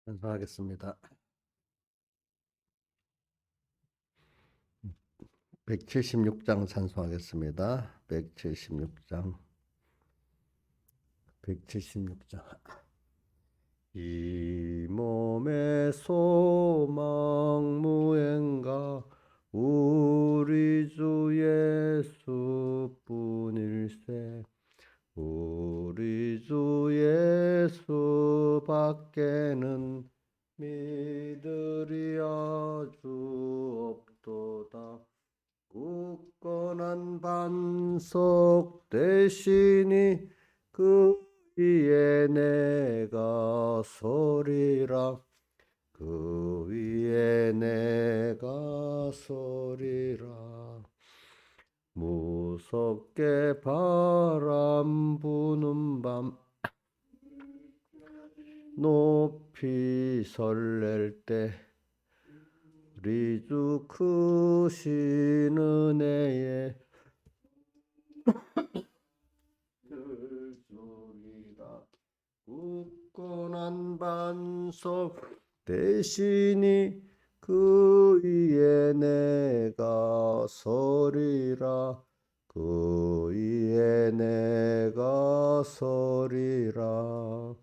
찬송하겠습니다. 176장 찬송하겠습니다. 176장. 이 몸의 소망 무엔가 우리 주 예수뿐일세. 우리 주 예수 밖에는 믿으리 아주 없도다. 굳건한 반석 대신이 그 위에 내가 서리라. 그 위에 내가 서리라. 무섭게 바람 부는 밤 높이 설렐 때 우리 주 크신 은혜에 들소리라. 굳건한 반석 대신이 그 위에 내가 서리라. 그 위에 내가 서리라.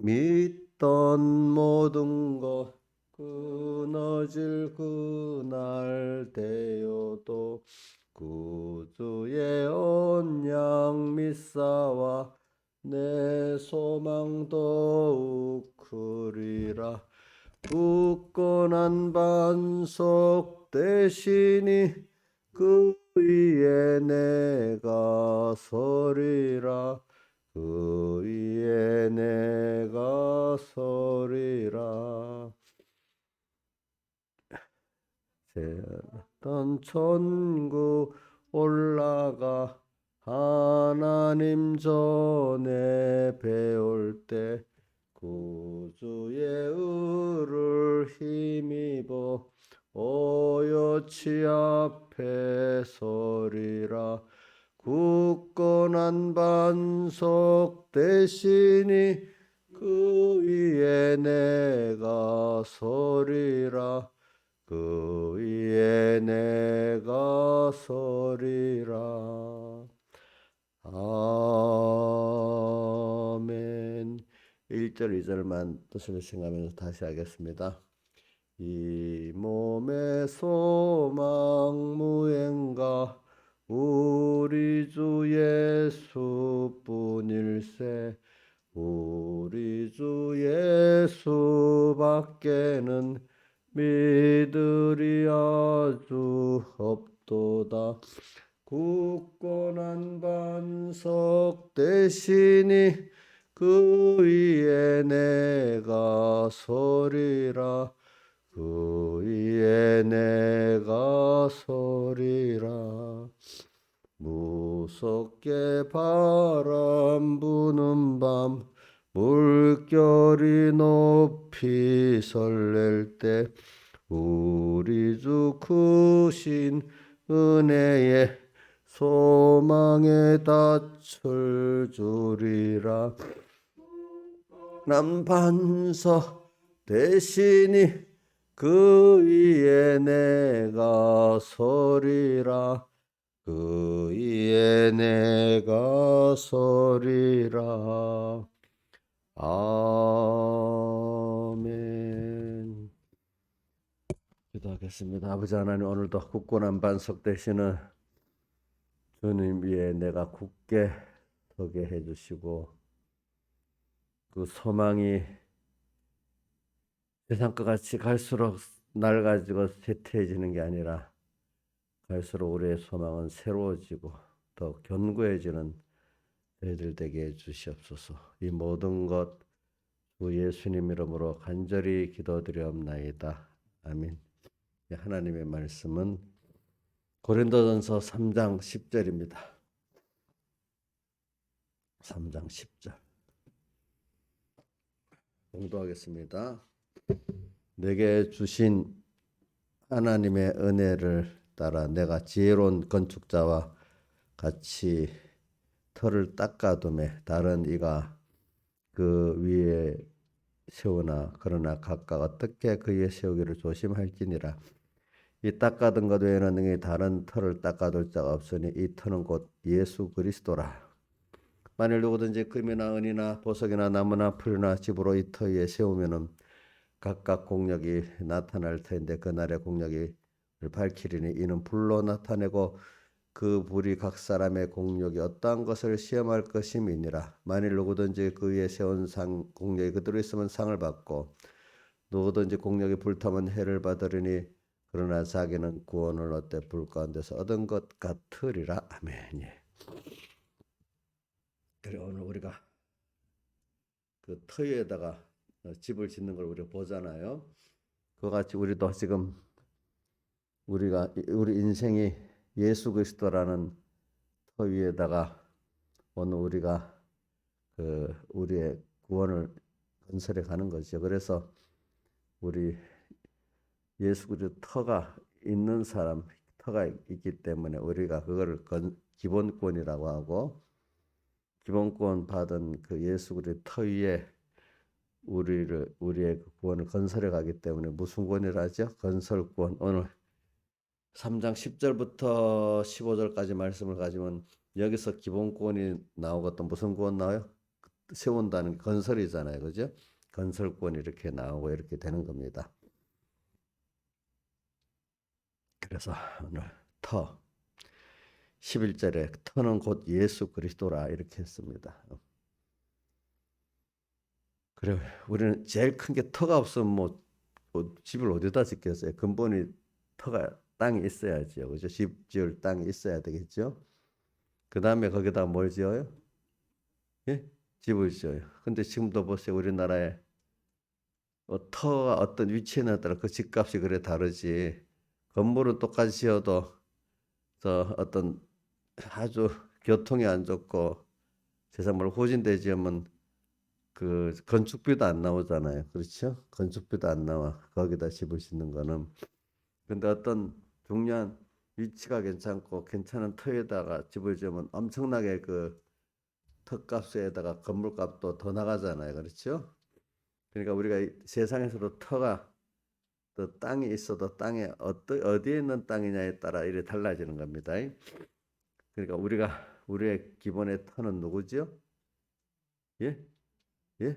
믿던 모든 것 끊어질 그날 되어도 구주의 언약 믿사와 내 소망 더욱 크리라. 굳건한 반석 대신이 그 위에 내가 서리라. 그 위에 내가 서리라. 새던 천국 올라가 하나님 전에 배울 때 구주의 의를 힘입어 오여치 앞에 서리라. 굳건한 반석 대신이 그 위에 내가 서리라. 그 위에 내가 서리라. 아멘. 1절 2절만 뜻을 생각하면서 다시 하겠습니다. 이 몸의 소망 무엔가 우리 주 예수뿐일세. 우리 주 예수 밖에는 믿으리 아주 없도다. 굳건한 반석 대신이 그 위에 내가 서리라. 그 위에 내가 서리라. 무섭게 바람 부는 밤 물결이 높이 설렐 때 우리 주 크신 은혜에 소망에 닻을 주리라. 난 반석 대신이 그 위에 내가 서리라. 그 위에 내가 서리라. 아멘. 기도하겠습니다. 아버지 하나님, 오늘도 굳건한 반석 되시는 주님 위에 내가 굳게 서게 해주시고, 그 소망이 세상과 같이 갈수록 낡아지고 쇠퇴해지는 게 아니라 갈수록 우리의 소망은 새로워지고 더 견고해지는 저희들 되게 해주시옵소서. 이 모든 것 주 예수님 이름으로 간절히 기도드리옵나이다. 아멘. 하나님의 말씀은 고린도전서 3장 10절입니다. 3장 10절 공도하겠습니다. 내게 주신 하나님의 은혜를 따라 내가 지혜로운 건축자와 같이 터를 닦아두매 다른 이가 그 위에 세우나 그러나 각각 어떻게 그 위에 세우기를 조심할지니라. 이 닦아둔 것 외에는 능히 다른 터를 닦아둘 자가 없으니 이 터는 곧 예수 그리스도라. 만일 누구든지 금이나 은이나 보석이나 나무나 풀이나 집으로 이 터 위에 세우면은 각각 공력이 나타날 터인데 그날의 공력이 밝히리니 이는 불로 나타내고 그 불이 각 사람의 공력이 어떠한 것을 시험할 것임이니라. 만일 누구든지 그 위에 세운 상 공력이 그대로 있으면 상을 받고 누구든지 공력이 불타면 해를 받으리니 그러나 자기는 구원을 얻되 불 가운데서 얻은 것 같으리라. 아멘. 예. 그래 오늘 우리가 그 터 위에다가 집을 짓는 걸 우리가 보잖아요. 그와 같이 우리도 지금 우리 인생이 예수 그리스도라는 터 위에다가 오늘 우리가 그 우리의 구원을 건설해 가는 거죠. 그래서 우리 예수 그리스도 터가 있는 사람, 터가 있기 때문에 우리가 그거를 기본권이라고 하고 기본권 받은 그 예수 그리스도 터 위에 우리의 그 구원을 건설해 가기 때문에 무슨 권이라 하죠? 건설권. 오늘 3장 10절부터 15절까지 말씀을 가지면 여기서 기본권이 나오고 무슨 권 나와요? 세운다는 건설이잖아요. 그죠? 건설권이 이렇게 나오고 이렇게 되는 겁니다. 그래서 오늘 터 11절에 터는 곧 예수 그리스도라 이렇게 했습니다. 그래 우리는 제일 큰 게 터가 없으면 뭐 집을 어디다 짓겠어요? 근본이 터가 땅이 있어야죠. 그죠? 집 지을 땅이 있어야 되겠죠? 그 다음에 거기다 뭘 지어요? 예? 집을 지어요. 근데 지금도 보세요. 우리나라에 터가 어떤 위치에 따라 그 집값이 그래 다르지. 건물은 똑같이 지어도 저 어떤 아주 교통이 안 좋고 세상 말 후진대 지으면 그 건축비도 안 나오잖아요. 그렇죠? 건축비도 안 나와. 거기다 집을 짓는 거는. 근데 어떤 중요한 위치가 괜찮고 괜찮은 터에다가 집을 지으면 엄청나게 그 턱값에다가 건물값도 더 나가잖아요. 그렇죠? 그러니까 우리가 세상에서도 터가 또 땅이 있어도 땅에 어디에 있는 땅이냐에 따라 이래 달라지는 겁니다. 그러니까 우리의 기본의 터는 누구죠? 예? 예?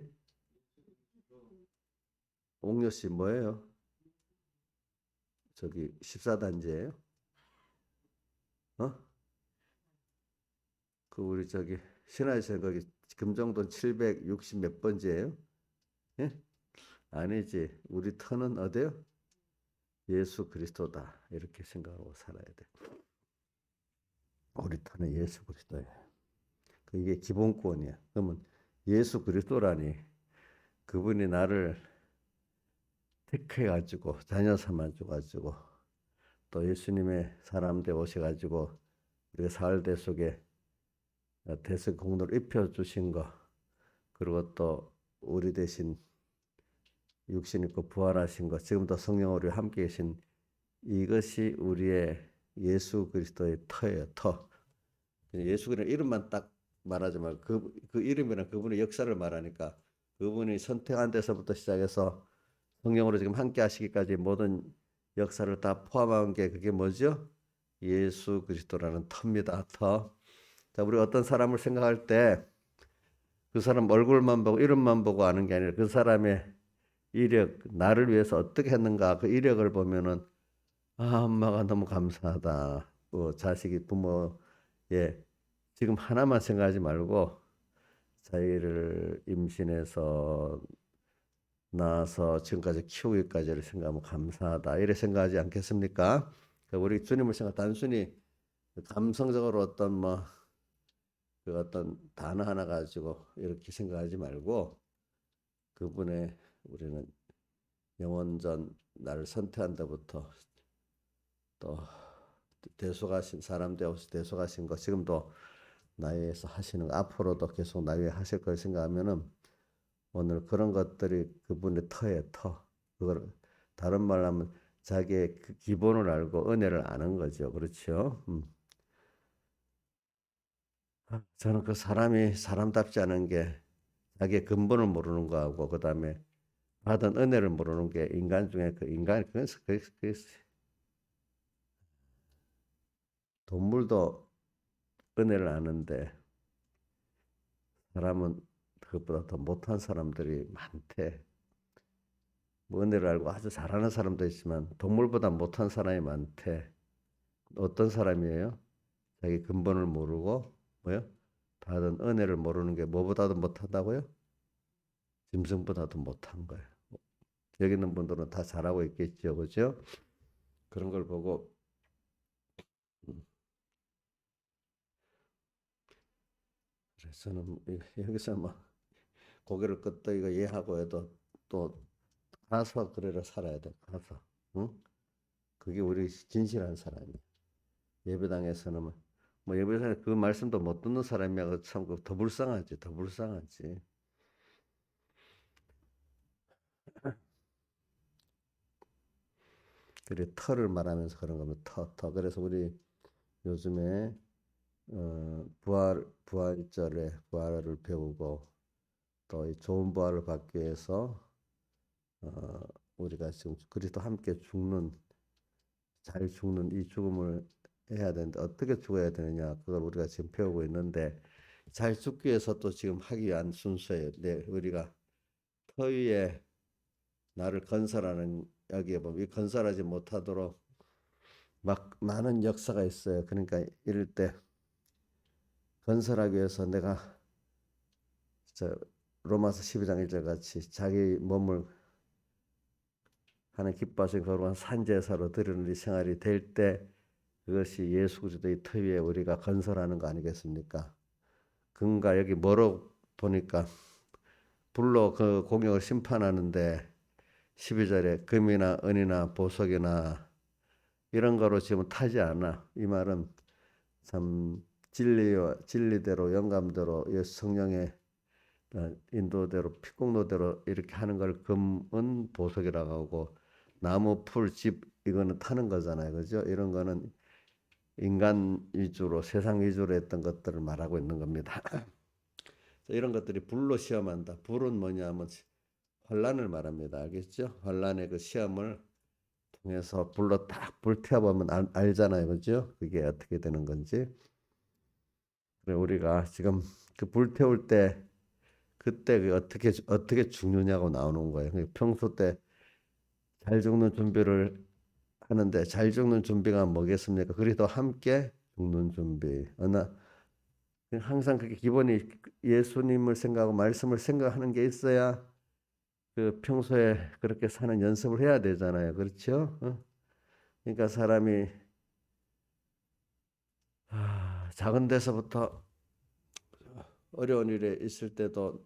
옥녀 씨 뭐예요? 저기 14단지예요? 어? 그 우리 저기 신화에서 거기 금정동 760 몇 번지예요? 예? 아니지. 우리 터는 어디요? 예수 그리스도다. 이렇게 생각하고 살아야 돼. 우리 터는 예수 그리스도예요. 이게 기본권이야. 그러면 예수 그리스도라니 그분이 나를 택해가지고 자녀 삼아줘가지고 또 예수님의 사람 돼 오셔가지고 우리가 사흘대 속에 대속 공로를 입혀주신 거 그리고 또 우리 대신 육신 입고 부활하신 것 지금도 성령 우리와 함께 계신 이것이 우리의 예수 그리스도의 터예요. 터. 예수 그리스도 이름만 딱 말하지 말고 그 이름이랑 그분의 역사를 말하니까 그분이 선택한 데서부터 시작해서 성령으로 지금 함께 하시기까지 모든 역사를 다 포함한 게 그게 뭐죠? 예수 그리스도라는 터입니다. 터. 자, 우리 어떤 사람을 생각할 때 그 사람 얼굴만 보고 이름만 보고 아는 게 아니라 그 사람의 이력, 나를 위해서 어떻게 했는가 그 이력을 보면은 엄마가 너무 감사하다. 자식이 부모의 지금 하나만 생각하지 말고 자기를 임신해서 낳아서 지금까지 키우기까지를 생각하면 감사하다. 이래 생각하지 않겠습니까? 우리 주님을 생각 단순히 감성적으로 그 어떤 단어 하나 가지고 이렇게 생각하지 말고 그분의 우리는 영원전 나를 선택한다부터 또 대속하신 사람 되어서 대속하신 거 지금도 나에 위해서 하시는 거 앞으로도 계속 나에 위해 하실 걸 생각하면은 오늘 그런 것들이 그분의 터에 터. 그걸 다른 말로 하면 자기의 그 기본을 알고 은혜를 아는 거죠. 그렇죠? 저는 그 사람이 사람답지 않은 게 자기의 근본을 모르는 거하고 그 다음에 받은 은혜를 모르는 게 인간 중에 그 인간 그 동물도 은혜를 아는데 사람은 그것보다 더 못한 사람들이 많대. 뭐 은혜를 알고 아주 잘하는 사람도 있지만 동물보다 못한 사람이 많대. 어떤 사람이에요? 자기 근본을 모르고 뭐요? 받은 은혜를 모르는 게 뭐보다도 못하다고요? 짐승보다도 못한 거예요. 여기 있는 분들은 다 잘하고 있겠죠, 그죠? 그런 걸 보고 그래서는 여기서 뭐 고개를 끄덕이고 이해하고 해도 또 가서 그래라 살아야 돼. 가서, 응? 그게 우리 진실한 사람이야. 예배당에서는 뭐 예배당에 그 말씀도 못 듣는 사람이야. 참더 불쌍하지, 더 불쌍하지. 그래 터를 말하면서 그런 거면 터. 그래서 우리 요즘에 부활절에 부활을 배우고 또 이 좋은 부활을 받기 위해서 어, 우리가 지금 그리스도 함께 죽는 잘 죽는 이 죽음을 해야 되는데 어떻게 죽어야 되느냐 그걸 우리가 지금 배우고 있는데 잘 죽기 위해서 또 지금 하기 위한 순서예요. 네, 우리가 터 위에 나를 건설하는 여기에 보면 이 건설하지 못하도록 막 많은 역사가 있어요. 그러니까 이럴 때 건설하기 위해서 내가 저 로마서 12장 1절 같이 자기 몸을 하는 기뻐하신 거룩한 산제사로 드리는 이 생활이 될 때 그것이 예수 그리스도의 터 위에 우리가 건설하는 거 아니겠습니까? 그가 여기 뭐로 보니까 불로 그 공역을 심판하는데 12절에 금이나 은이나 보석이나 이런 거로 지금 타지 않아. 이 말은 참 진리대로 영감대로 예수 성령의 인도대로 피공로대로 이렇게 하는 걸 금은 보석이라고 하고 나무 풀 집 이거는 타는 거잖아요. 그죠? 이런 거는 인간 위주로 세상 위주로 했던 것들을 말하고 있는 겁니다. 이런 것들이 불로 시험한다. 불은 뭐냐면 환란을 말합니다. 알겠죠? 환란의 그 시험을 통해서 불로 딱 불태워보면 알잖아요. 그죠? 그게 어떻게 되는 건지. 그래 우리가 지금 그 불태울 때 그때 그 어떻게 죽느냐고 나오는 거예요. 평소 때 잘 죽는 준비를 하는데 잘 죽는 준비가 뭐겠습니까? 그리스도 함께 죽는 준비. 항상 그게 기본이 예수님을 생각하고 말씀을 생각하는 게 있어야 그 평소에 그렇게 사는 연습을 해야 되잖아요. 그렇죠? 그러니까 사람이 작은 데서부터 어려운 일에 있을 때도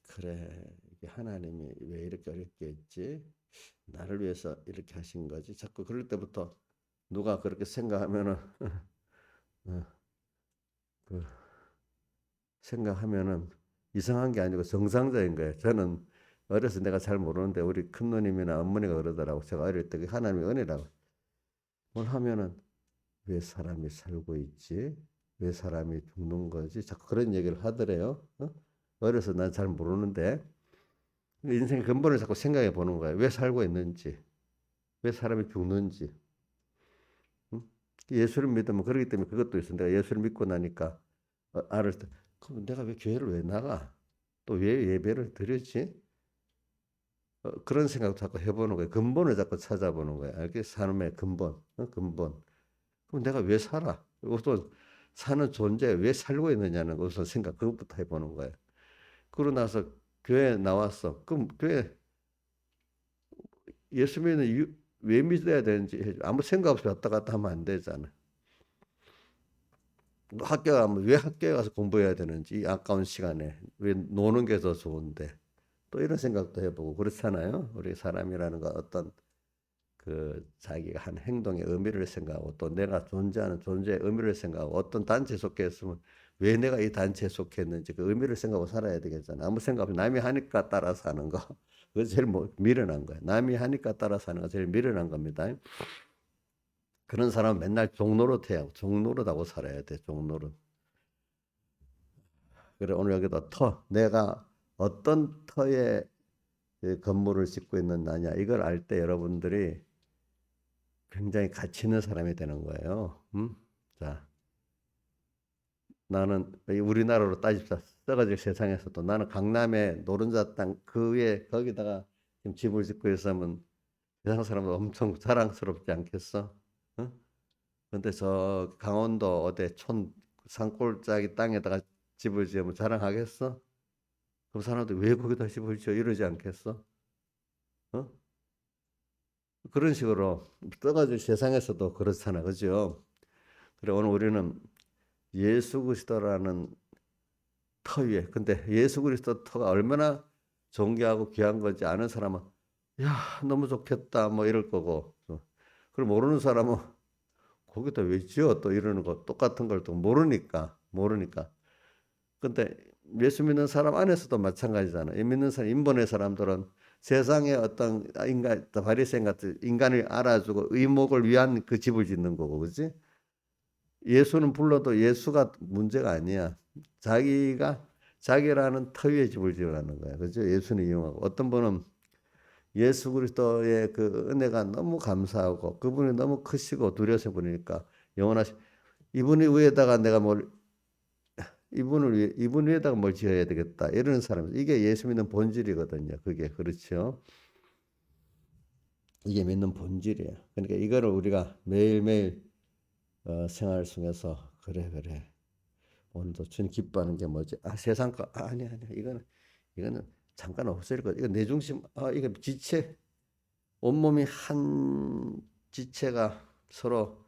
그래 이게 하나님이 왜 이렇게 어렵게 했지? 나를 위해서 이렇게 하신 거지. 자꾸 그럴 때부터 누가 그렇게 생각하면은 그 생각하면은 이상한 게 아니고 정상적인 거예요. 저는 어려서 내가 잘 모르는데 우리 큰 누님이나 어머니가 그러더라고. 제가 어릴 때 하나님의 은혜라고. 뭘 하면은 왜 사람이 살고 있지? 왜 사람이 죽는 거지? 자꾸 그런 얘기를 하더래요. 어려서 난 잘 모르는데 인생의 근본을 자꾸 생각해 보는 거예요. 왜 살고 있는지, 왜 사람이 죽는지. 응? 예수를 믿으면 그러기 때문에 그것도 있어. 내가 예수를 믿고 나니까 알을 때, 그럼 내가 왜 교회를 왜 나가? 또 왜 예배를 드렸지? 그런 생각 자꾸 해보는 거예요. 근본을 자꾸 찾아보는 거예요. 알겠? 삶의 근본, 근본. 그럼 내가 왜 살아? 우선 사는 존재 왜 살고 있느냐는 우선 생각 그것부터 해보는 거예요. 그러고 나서 교회 나왔어. 그럼 교회 예수 믿는 이유 왜 믿어야 되는지 아무 생각 없이 왔다 갔다 하면 안 되잖아. 학교 가면 왜 학교에 가서 공부해야 되는지 이 아까운 시간에 왜 노는 게 더 좋은데 또 이런 생각도 해보고 그렇잖아요. 우리 사람이라는 건 어떤 그 자기가 한 행동의 의미를 생각하고 또 내가 존재하는 존재의 의미를 생각하고 어떤 단체에 속해 있으면 왜 내가 이 단체에 속해 있는지 그 의미를 생각하고 살아야 되겠잖아. 아무 생각 없이 남이 하니까 따라서 하는 거. 그거 제일 미련한 거야. 남이 하니까 따라서 하는 거 제일 미련한 겁니다. 그런 사람은 맨날 종노릇해요. 종노릇하고 살아야 돼. 종노릇. 그래 오늘 여기다 내가 어떤 터에 건물을 짓고 있는 나냐 이걸 알 때 여러분들이 굉장히 가치 있는 사람이 되는 거예요. 자, 나는 우리나라로 따집시다. 썩어질 세상에서도 나는 강남의 노른자 땅 그 위에 거기다가 지금 집을 짓고 있으면 세상 사람들 엄청 자랑스럽지 않겠어? 응? 근데 저 강원도 어디 촌 산골짜기 땅에다가 집을 지으면 자랑하겠어? 그럼 사람들 왜 거기다 집을 지어 이러지 않겠어? 어? 그런 식으로 썩어질 세상에서도 그렇잖아, 그죠? 그래 오늘 우리는 예수 그리스도라는 터 위에. 근데 예수 그리스도 터가 얼마나 존귀하고 귀한 건지 아는 사람은 야 너무 좋겠다 뭐 이럴 거고. 그리고 모르는 사람은 거기다 왜 지어 또 이러는 거 똑같은 걸 또 모르니까. 근데 예수 믿는 사람 안에서도 마찬가지잖아. 이 믿는 사람 인본의 사람들은 세상에 어떤 인간 바리새인 같은 인간을 알아주고 의목을 위한 그 집을 짓는 거고, 그렇지? 예수는 불러도 예수가 문제가 아니야. 자기가 자기라는 터 위에 집을 지으라는 거야. 그죠? 예수는 이용하고. 어떤 분은 예수 그리스도의 그 은혜가 너무 감사하고 그분이 너무 크시고 두려워서 보니까 영원하시 이분 위에다가 내가 뭘 이분 위에다가 뭘 지어야 되겠다. 이러는 사람. 이게 예수 믿는 본질이거든요. 그게 그렇죠. 이게 믿는 본질이에요. 그러니까 이거를 우리가 매일매일 생활 속에서 그래. 오늘도 주님 기뻐하는 게 뭐지? 세상 거 아니야. 이거는 잠깐 없을 거. 이거 내 중심. 이거 지체 온몸이 한 지체가 서로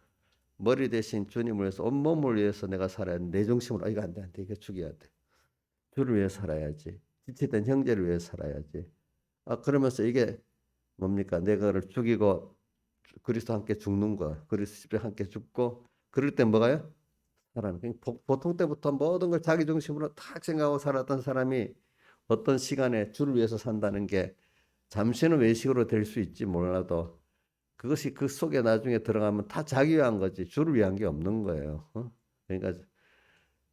머리 대신 주님을 위해서 온몸을 위해서 내가 살아야 돼. 내 중심으로 이거 안 돼. 이거 죽여야 돼. 주를 위해 살아야지. 지체된 형제를 위해 살아야지. 그러면서 이게 뭡니까? 내가를 죽이고 그리스도 함께 죽는 거야. 그리스도 집에 함께 죽고 그럴 때 뭐가요? 살아는 보통 때부터 모든 걸 자기 중심으로 탁 생각하고 살았던 사람이 어떤 시간에 주를 위해서 산다는 게 잠시는 외식으로 될 수 있지 몰라도 그것이 그 속에 나중에 들어가면 다 자기 위한 거지 주를 위한 게 없는 거예요. 그러니까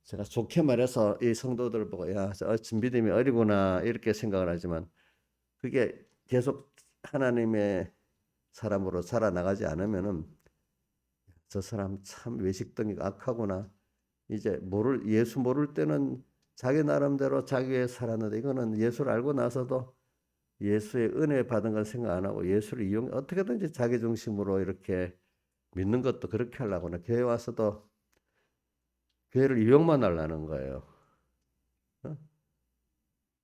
제가 좋게 말해서 이 성도들 보고 야, 믿음이 어리구나 이렇게 생각을 하지만 그게 계속 하나님의 사람으로 살아나가지 않으면은 저 사람 참 외식덩이가 악하구나. 이제 예수 모를 때는 자기 나름대로 자기 위해 살았는데 이거는 예수를 알고 나서도 예수의 은혜 받은 건 생각 안 하고 예수를 이용 어떻게든지 자기 중심으로 이렇게 믿는 것도 그렇게 하려고는 교회 와서도 교회를 이용만 하려는 거예요. 어?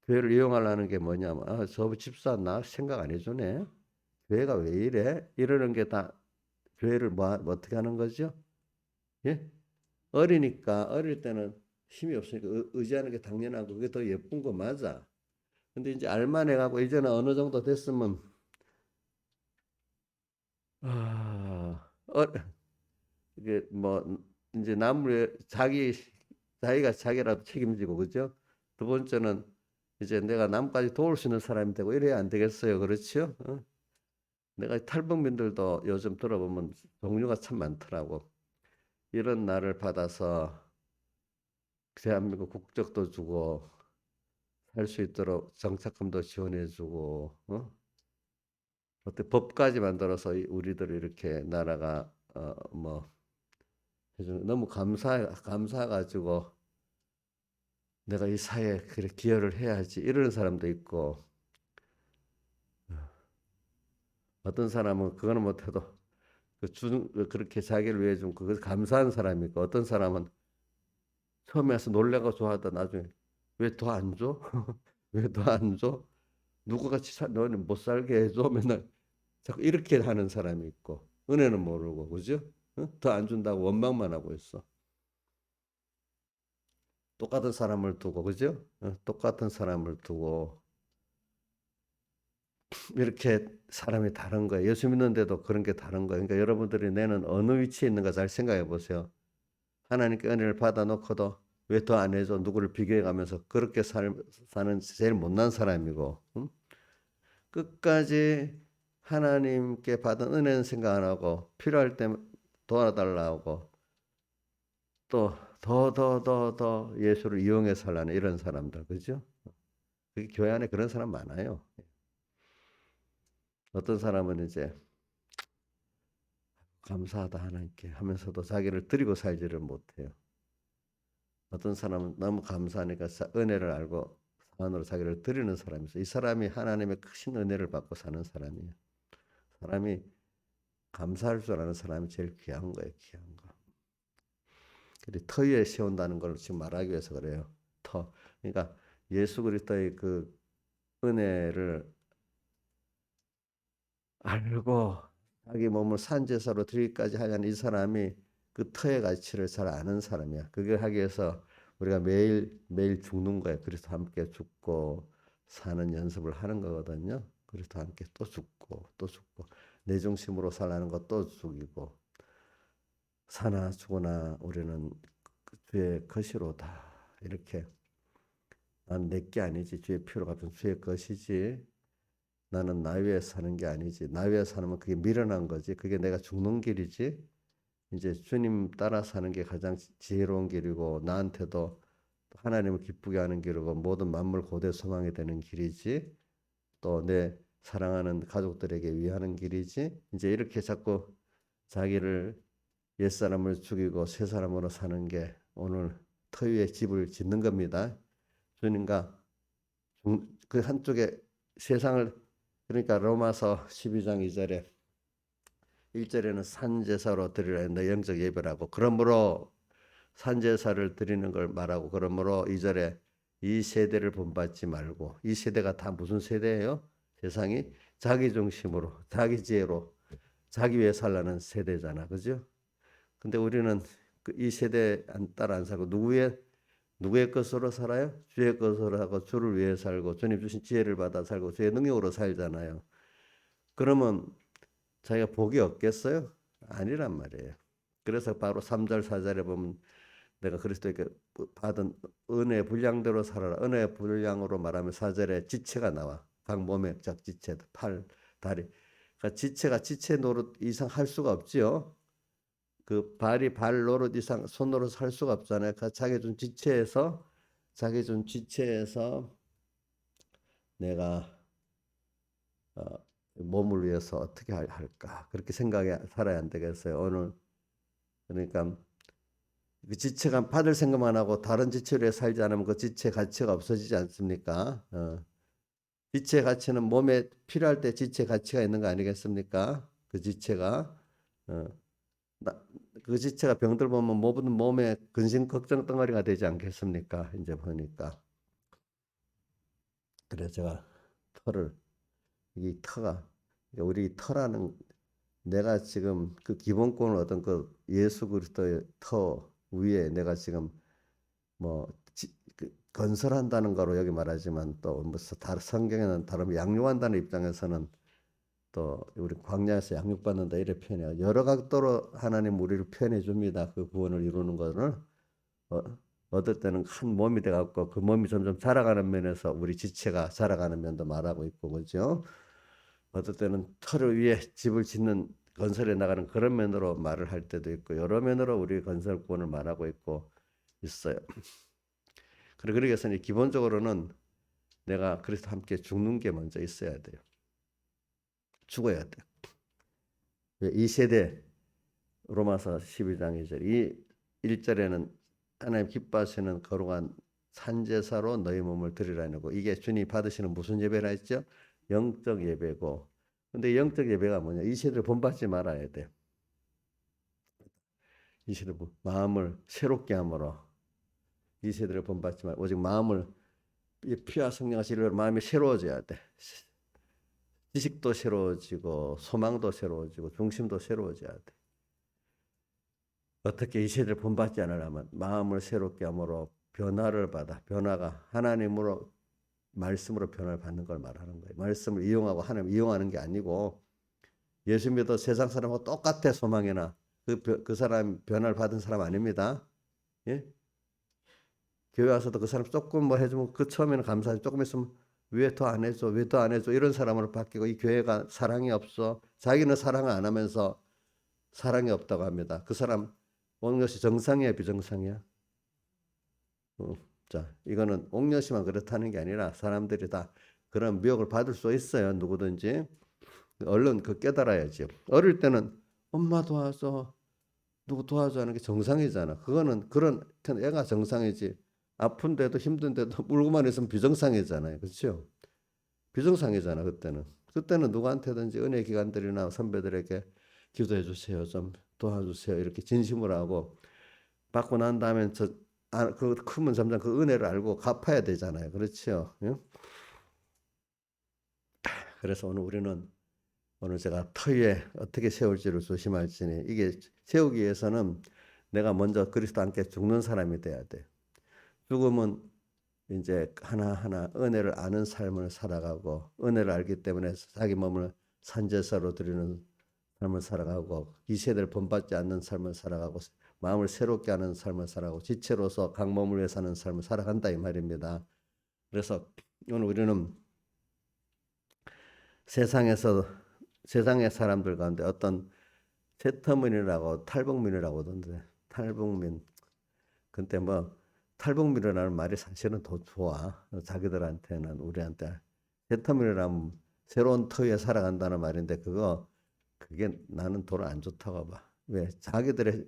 교회를 이용하려는 게 뭐냐면 저 집사 나 생각 안 해주네. 교회가 왜 이래? 이러는 게 다 교회를 뭐 어떻게 하는 거죠? 예? 어릴 때는 힘이 없으니까 의지하는 게 당연하고 그게 더 예쁜 거 맞아. 근데 이제 알만해 가고 이제는 어느 정도 됐으면 아, 이게 뭐 이제 남을 자기가 자기라도 책임지고 그죠? 두 번째는 이제 내가 남까지 도울 수 있는 사람이 되고 이래야 안 되겠어요. 그렇죠? 내가 탈북민들도 요즘 들어보면 종류가 참 많더라고. 이런 날을 받아서 대한민국 국적도 주고 살 수 있도록 정착금도 지원해주고 어때 법까지 만들어서 우리들 이렇게 나라가 뭐 해주는 너무 감사가지고 내가 이 사회에 그래 기여를 해야지 이러는 사람도 있고 어떤 사람은 그거는 못해도 그렇게 자기를 위해 좀 그것 감사한 사람이 있고 어떤 사람은 처음에 와서 놀래고 좋아하다 나중에 왜 더 안 줘? 왜 더 안 줘? 누구같이 너는 못 살게 해줘? 맨날 자꾸 이렇게 하는 사람이 있고 은혜는 모르고 그죠? 더 안 준다고 원망만 하고 있어. 똑같은 사람을 두고 그죠? 똑같은 사람을 두고 이렇게 사람이 다른 거예요. 예수 믿는데도 그런 게 다른 거예요. 그러니까 여러분들이 내는 어느 위치에 있는가 잘 생각해 보세요. 하나님께 은혜를 받아 놓고도 왜 더 안 해줘? 누구를 비교해 가면서 그렇게 사는 제일 못난 사람이고 끝까지 하나님께 받은 은혜는 생각 안 하고 필요할 때 도와달라고 또 더 예수를 이용해 살라는 이런 사람들 그죠? 교회 안에 그런 사람 많아요. 어떤 사람은 이제 감사하다 하나님께 하면서도 자기를 드리고 살지를 못해요. 어떤 사람은 너무 감사하니까 은혜를 알고 사안으로 자기를 드리는 사람이 있어요. 이 사람이 하나님의 크신 은혜를 받고 사는 사람이에요. 사람이 감사할 줄 아는 사람이 제일 귀한 거예요. 귀한 거. 그리고 터 위에 세운다는 걸 지금 말하기 위해서 그래요. 터. 그러니까 예수 그리스도의 그 은혜를 알고 자기 몸을 산제사로 드리기까지 하려는 이 사람이 그 터의 가치를 잘 아는 사람이야. 그걸 하기 위해서 우리가 매일 매일 죽는 거예요. 그리스도 함께 죽고 사는 연습을 하는 거거든요. 그리스도 함께 또 죽고 또 죽고 내 중심으로 살라는 것 또 죽이고 사나 죽으나 우리는 주의 것이로다. 이렇게 난 내 게 아니지 주의 피로 갚은 주의 것이지 나는 나 위해 사는 게 아니지. 나 위해 사는 그게 미련한 거지. 그게 내가 죽는 길이지. 이제 주님 따라 사는 게 가장 지혜로운 길이고 나한테도 하나님을 기쁘게 하는 길이고 모든 만물 고대 소망이 되는 길이지. 또 내 사랑하는 가족들에게 위하는 길이지. 이제 이렇게 자꾸 자기를 옛사람을 죽이고 새 사람으로 사는 게 오늘 터 위에 집을 짓는 겁니다. 주님과 그 한쪽에 세상을 그러니까 로마서 12장 2절에 1절에는 산제사로 드리라 했는데 영적 예배라고 그러므로 산제사를 드리는 걸 말하고 그러므로 2절에 이 세대를 본받지 말고 이 세대가 다 무슨 세대예요? 세상이 자기 중심으로 자기 지혜로 자기 위해 살라는 세대잖아. 그죠? 근데 우리는 이 세대 따라 안 살고 누구의 것으로 살아요? 주의 것으로 하고 주를 위해 살고 주님 주신 지혜를 받아 살고 주의 능력으로 살잖아요. 그러면 자기가 복이 없겠어요? 아니란 말이에요. 그래서 바로 3절 4절에 보면 내가 그리스도에게 받은 은혜의 분량대로 살아라. 은혜의 분량으로 말하면 4절에 지체가 나와. 각 몸의 각 지체, 팔, 다리. 그러니까 지체가 지체 노릇 이상 할 수가 없지요. 그 발이 발 노릇 이상 손 노릇 할 수가 없잖아요. 그러니까 자기 준 지체에서 내가 몸을 위해서 어떻게 할까 그렇게 생각해 살아야 안 되겠어요. 오늘 그러니까 그 지체가 받을 생각만 하고 다른 지체로 살지 않으면 그 지체 가치가 없어지지 않습니까? 지체 가치는 몸에 필요할 때 지체 가치가 있는 거 아니겠습니까? 그 지체가 어, 그 지체가 병들 보면 모든 몸에 근심 걱정 덩어리가 되지 않겠습니까? 이제 보니까 그래서 제가 털을 이 터가 우리 터라는 내가 지금 그 기본권을 얻은 그 예수 그리스도의 터 위에 내가 지금 뭐 건설한다는 거로 여기 말하지만 또 무슨 다른 성경에는 다른 양육한다는 입장에서는 또 우리 광야에서 양육받는다 이렇게 표현해요. 여러 각도로 하나님 우리를 표현해 줍니다. 그 구원을 이루는 거를 어떨 때는 한 몸이 돼 갖고 그 몸이 점점 자라가는 면에서 우리 지체가 자라가는 면도 말하고 있고 그죠. 어떨 때는 터를 위해 집을 짓는 건설해 나가는 그런 면으로 말을 할 때도 있고 여러 면으로 우리 건설권을 말하고 있고 있어요. 그러기 위해서 기본적으로는 내가 그리스도 함께 죽는 게 먼저 있어야 돼요. 죽어야 돼. 이 세대 로마서 12장 2절 이 1절에는 하나님 기뻐하시는 거룩한 산제사로 너희 몸을 드리라는 이게 주님이 받으시는 무슨 예배라 했죠? 영적 예배고 근데 영적 예배가 뭐냐 이 세대를 본받지 말아야 돼. 이 세대 마음을 새롭게 함으로 이 세대를 본받지 말 오직 마음을 피와 성령과 진리로 마음이 새로워져야 돼. 지식도 새로워지고 소망도 새로워지고 중심도 새로워져야 돼. 어떻게 이 세대를 본받지 않으려면 마음을 새롭게 함으로 변화를 받아 변화가 하나님으로 말씀으로 변화를 받는 걸 말하는 거예요. 말씀을 이용하고 하나님 이용하는 게 아니고 예수 믿어 세상 사람하고 똑같아 소망이나 그 사람 변화를 받은 사람 아닙니다. 예? 교회 와서도 그 사람 조금 뭐 해주면 그 처음에는 감사하지 조금 있으면 왜 더 안 해줘 왜 더 안 해줘 이런 사람으로 바뀌고 이 교회가 사랑이 없어 자기는 사랑을 안 하면서 사랑이 없다고 합니다. 그 사람 오는 것이 정상이야 비정상이야? 자, 이거는 옥녀씨만 그렇다는 게 아니라 사람들이 다 그런 미혹을 받을 수 있어요. 누구든지. 얼른 그 깨달아야지. 어릴 때는 엄마 도와줘, 누구 도와줘 하는 게 정상이잖아. 그거는 그런 애가 정상이지. 아픈데도 힘든데도 울고만 있으면 비정상이잖아요. 그렇죠? 비정상이잖아. 그때는 누구한테든지 은혜 기관들이나 선배들에게 기도해 주세요. 좀 도와주세요. 이렇게 진심으로 하고 받고 난 다음에 그 크면 점점 그 은혜를 알고 갚아야 되잖아요. 그렇죠? 응? 그래서 오늘 제가 터위에 어떻게 세울지를 조심할지니 이게 세우기 위해서는 내가 먼저 그리스도 함께 죽는 사람이 돼야 돼. 죽음은 이제 하나하나 은혜를 아는 삶을 살아가고 은혜를 알기 때문에 자기 몸을 산제사로 드리는 삶을 살아가고 이세대를 본받지 않는 삶을 살아가고 마음을 새롭게 하는 삶을 살아가고 지체로서 강몸을 위해 사는 삶을 살아간다 이 말입니다. 그래서 오늘 우리는 세상의 사람들 가운데 어떤 세터민이라고 탈북민이라고 하던데 탈북민 근데 뭐 탈북민이라는 말이 사실은 더 좋아. 자기들한테는 우리한테 세터민이라면 새로운 터위에 살아간다는 말인데 그게 나는 도를 안 좋다고 봐. 왜? 자기들의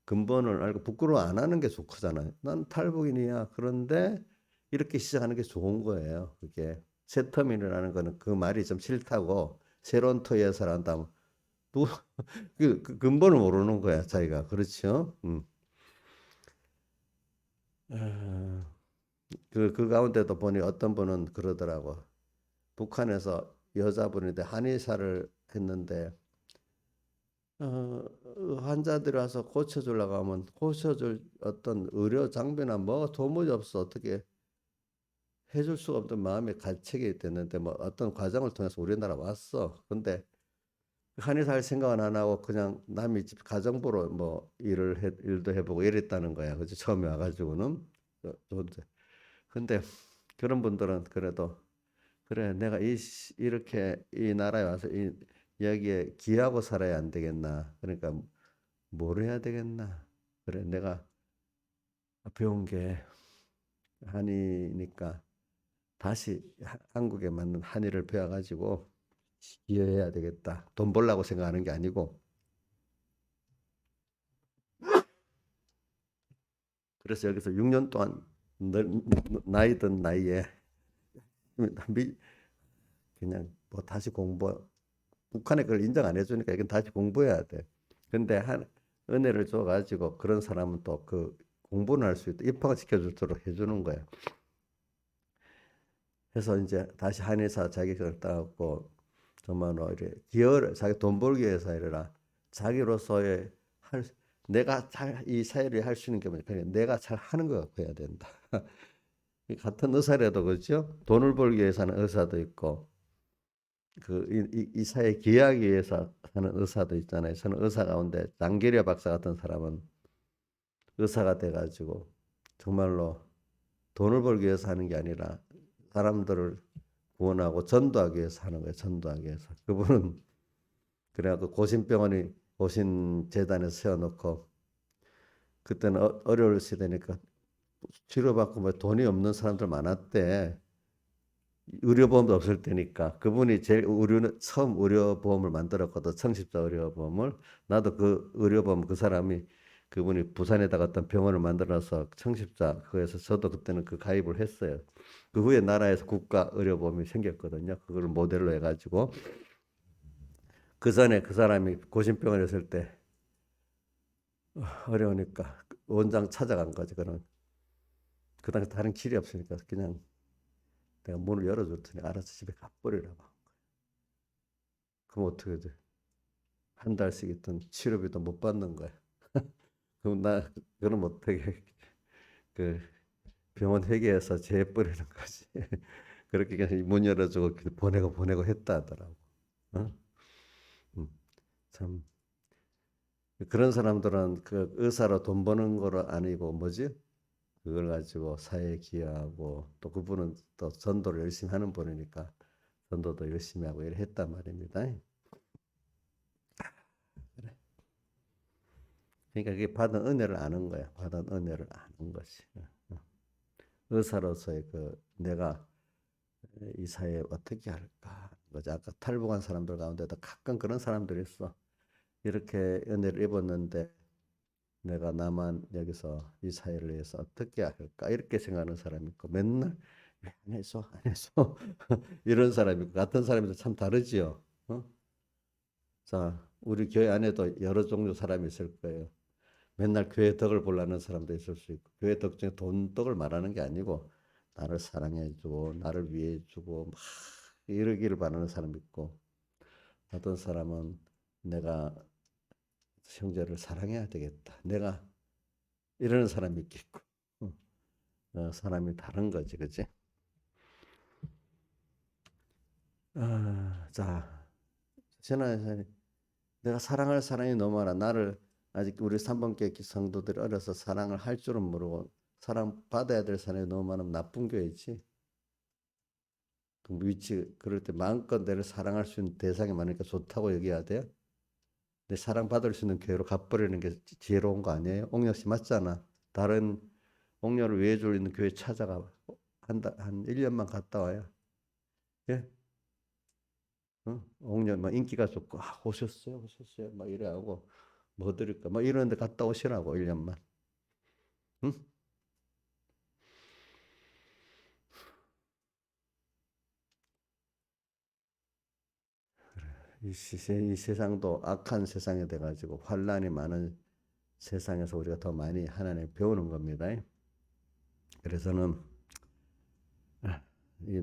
근본을 알고 부끄러워 안 하는 게 좋잖아요. 난 탈북인이야. 그런데 이렇게 시작하는 게 좋은 거예요. 그게 세터민이라는 거는 그 말이 좀 싫다고 새로운 터위에 살아간다면 또 그 근본을 모르는 거야, 자기가. 그렇죠? 어, 그 가운데도 보니 어떤 분은 그러더라고. 북한에서 여자분인데 한의사를 했는데 환자들이 와서 고쳐주려고 하면 고쳐줄 어떤 의료 장비나 뭐 도무지 없어. 어떻게 해줄 수가 없던 마음에 가책이 됐는데 뭐 어떤 과정을 통해서 우리나라 왔어. 근데 한의사 할 생각은 안 하고 그냥 남이 집 가정부로 뭐 일도 해보고 이랬다는 거야. 그죠? 처음에 와가지고는. 좋은데. 근데 그런 분들은 그래도 그래 내가 이렇게 이 나라에 와서 여기에 기하고 살아야 안 되겠나. 그러니까 뭘 해야 되겠나. 그래 내가 배운 게 한의니까 다시 한국에 맞는 한의를 배워가지고 기여해야 되겠다. 돈 벌라고 생각하는 게 아니고. 그래서 여기서 6년 동안 나이 든 나이에 그냥 뭐 다시 북한에 그걸 인정 안 해주니까 이건 다시 공부해야 돼. 근데 은혜를 줘가지고 그런 사람은 또 그 공부는 할 수 있다. 입학을 시켜주도록 해주는 거야. 그래서 이제 다시 한의사 자격증을 따갖고 정말로 이래 기여를 자기 돈 벌기 위해서 이래라 자기로서의 할 내가 잘 이 사회를 할 수 있는 게 뭐냐 내가 잘 하는 거 갖고 해야 된다. 같은 의사라도 그렇죠. 돈을 벌기 위해서 하는 의사도 있고 이 사회에 기여하기 위해서 하는 의사도 있잖아요. 저는 의사 가운데 장계려 박사 같은 사람은 의사가 돼가지고 정말로 돈을 벌기 위해서 하는 게 아니라 사람들을 구원하고 전도하기 위해서 하는 거예요. 전도하기 위해서. 그분은 그래갖고 고신재단에 세워놓고 그때는 어려울 시대니까 치료받고 뭐 돈이 없는 사람들 많았대. 의료보험도 없을 때니까 그분이 제일 처음 의료보험을 만들었거든. 청십자 의료보험을. 나도 그 의료보험 그 사람이 그분이 부산에다가 어떤 병원을 만들어서 청십자 그래서 저도 그때는 그 가입을 했어요. 그 후에 나라에서 국가 의료보험이 생겼거든요. 그걸 모델로 해가지고 그 전에 그 사람이 고심병원에 있을 때 어려우니까 원장 찾아간 거지. 그 당시 다른 길이 없으니까 그냥 내가 문을 열어줄 테니 알아서 집에 가버리라고. 그럼 어떻게 돼? 한 달씩 있던 치료비도 못 받는 거야. 그럼 그럼 어떻게 그 병원 회계에서 재버리는 거지. 그렇게 그냥 문 열어주고 보내고 했다 하더라고. 어? 음, 참 그런 사람들은 그 의사로 돈 버는 거를 아니고 뭐지? 그걸 가지고 사회에 기여하고 또 그분은 또 전도를 열심히 하는 분이니까 전도도 열심히 하고 이래 했단 말입니다. 그래. 그러니까 그게 받은 은혜를 아는 거야. 받은 은혜를 아는 것이. 의사로서의 내가 이 사회에 어떻게 할까? 그죠? 아까 탈북한 사람들 가운데도 가끔 그런 사람들이 있어. 이렇게 은혜를 입었는데 내가 나만 여기서 이 사회를 위해서 어떻게 할까? 이렇게 생각하는 사람이 있고 맨날 왜 안 했어? 안 했어? 이런 사람이 있고 같은 사람도 참 다르지요. 어? 자, 우리 교회 안에도 여러 종류 사람이 있을 거예요. 맨날 교회 덕을 보려는 사람도 있을 수 있고 교회 덕 중에 돈 덕을 말하는 게 아니고 나를 사랑해주고 나를 위해주고 막 이러기를 바라는 사람이 있고 어떤 사람은 내가 형제를 사랑해야 되겠다. 내가 이러는 사람이 있겠고 사람이 다른 거지, 그치? 자, 신앙에서 내가 사랑할 사람이 너무 많아. 나를 아직 우리 3번교회 성도들이 어려서 사랑을 할 줄은 모르고 사랑받아야 될 사람이 너무 많으면 나쁜 교회지. 그 위치 그럴 때 마음껏 내를 사랑할 수 있는 대상이 많으니까 좋다고 여겨야 돼요. 내 사랑받을 수 있는 교회로 가버리는 게 지혜로운 거 아니에요? 옥녀 씨 맞잖아. 다른 옥녀를 위해 줄 있는 교회 찾아가. 한 1년만 갔다 와요. 예? 옥녀 막 인기가 좋고 오셨어요 막 이래 하고 뭐 드릴까 막 이러는데 갔다 오시라고 1년만. 응? 이 세상도 악한 세상이 돼가지고 환란이 많은 세상에서 우리가 더 많이 하나님 배우는 겁니다. 그래서는 이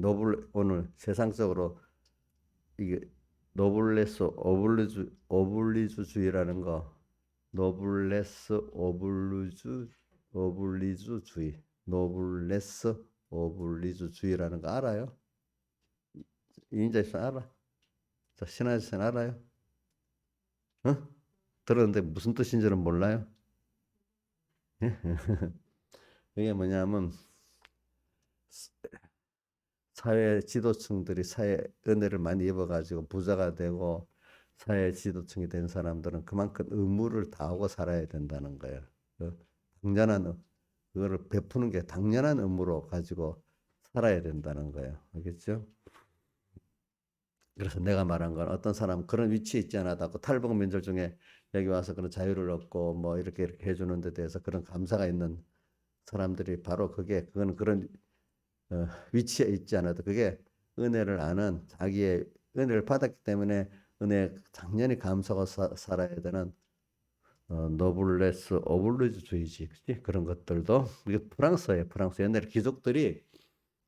오늘 세상적으로 이게 노블레스 오블리주주의라는 거 노블레스 오블리주주의 노블레스 오블리주주의라는 거 알아요? 이인자 있어 알아? 자, 신하선 알아요? 어? 들었는데 무슨 뜻인지는 몰라요? 이게 뭐냐면 사회 지도층들이 사회 은혜를 많이 입어가지고 부자가 되고 사회 지도층이 된 사람들은 그만큼 의무를 다하고 살아야 된다는 거예요. 당연한 그거를 베푸는 게 당연한 의무로 가지고 살아야 된다는 거예요. 알겠죠? 그래서 내가 말한 건 어떤 사람 그런 위치에 있지 않아도 탈북 민족 중에 여기 와서 그런 자유를 얻고 뭐 이렇게 해주는 데 대해서 그런 감사가 있는 사람들이 바로 그거는 그런 위치에 있지 않아도 그게 은혜를 아는 자기의 은혜를 받았기 때문에 은혜 당연히 감사하고 살아야 되는 노블레스 오블리주주의지, 그치? 그런 것들도 이게 프랑스예요. 프랑스 옛날에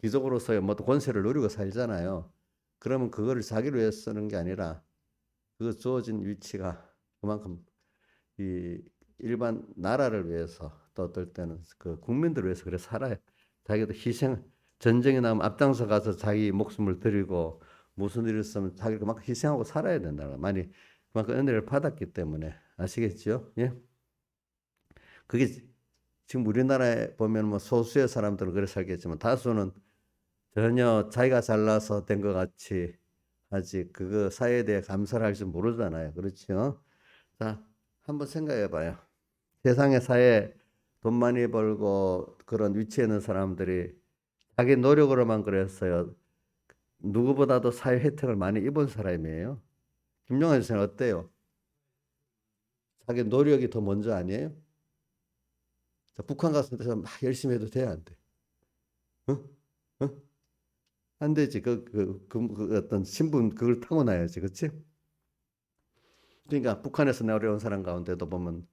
귀족으로서의 뭐 권세를 누리고 살잖아요. 그러면 그거를 자기를 위해서 쓰는 게 아니라 그 주어진 위치가 그만큼 이 일반 나라를 위해서 또 어떨 때는 그 국민들을 위해서 그래 살아요. 자기도 희생 전쟁에 나면 앞장서 가서 자기 목숨을 드리고 무슨 일이 있으면 자기가 그만큼 희생하고 살아야 된다는 거. 많이 그만큼 은혜를 받았기 때문에 아시겠죠? 예? 그게 지금 우리나라에 보면 뭐 소수의 사람들은 그래 살겠지만 다수는 전혀 자기가 잘나서 된 것 같이 아직 그거 사회에 대해 감사를 할 줄 모르잖아요. 그렇죠? 자, 한번 생각해 봐요. 세상의 사회 돈 많이 벌고 그런 위치에 있는 사람들이 자기 노력으로만 그랬어요. 누구보다도 사회 혜택을 많이 입은 사람이에요. 김용환 씨는 어때요? 자기 노력이 더 먼저 아니에요? 자, 북한 갔을 때 막 열심히 해도 돼야 안 돼? 어? 어? 안 되지. 그 어떤 신분 그걸 타고나야지. 그렇지? 그러니까 북한에서 내려온 사람 가운데도 보면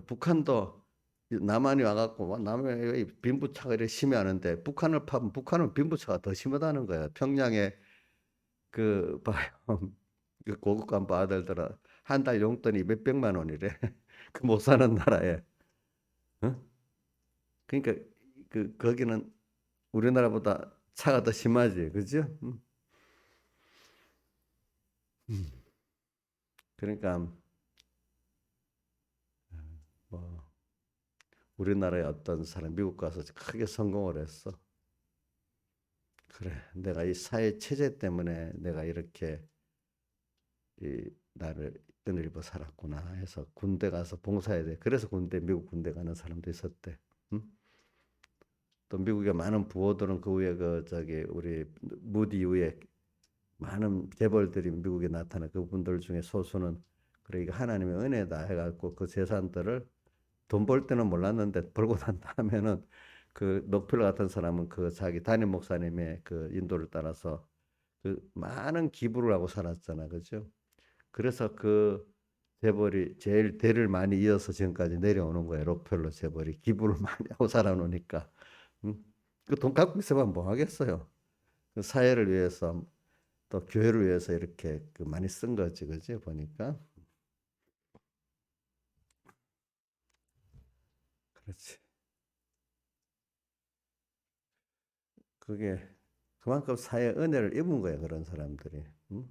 북한도 남한이 와갖고 남한의 빈부차가 이렇게 심해하는데 북한을 파면 북한은 빈부차가 더 심하다는 거야. 평양에 봐요. 그 고급 간부 아들들은 한 달 용돈이 몇백만 원이래. 그 못 사는 나라에. 어? 그러니까 거기는 우리나라보다 차가 더 심하지, 그죠? 음. 그러니까 뭐 우리나라의 어떤 사람 미국 가서 크게 성공을 했어. 그래, 내가 이 사회 체제 때문에 내가 이렇게 나를 은혜를 입어 살았구나 해서 군대 가서 봉사해야 돼. 그래서 미국 군대 가는 사람도 있었대. 응? 또 미국의 많은 부호들은 그 후에 우리 무디 이후에 많은 재벌들이 미국에 나타나 그분들 중에 소수는 그래 이거 하나님의 은혜다 해갖고 그 재산들을 돈 벌 때는 몰랐는데 벌고 난 다음에는 그 록펠러 같은 사람은 그 자기 담임 목사님의 그 인도를 따라서 그 많은 기부를 하고 살았잖아, 그죠? 그래서 그 재벌이 제일 대를 많이 이어서 지금까지 내려오는 거예요. 록펠러 재벌이 기부를 많이 하고 살아놓으니까. 그 돈 갖고 있으면 뭐 하겠어요. 그 사회를 위해서 또 교회를 위해서 이렇게 그 많이 쓴 거지, 그지? 보니까. 그렇지. 그게 그만큼 사회 은혜를 입은 거예요, 그런 사람들이. 응?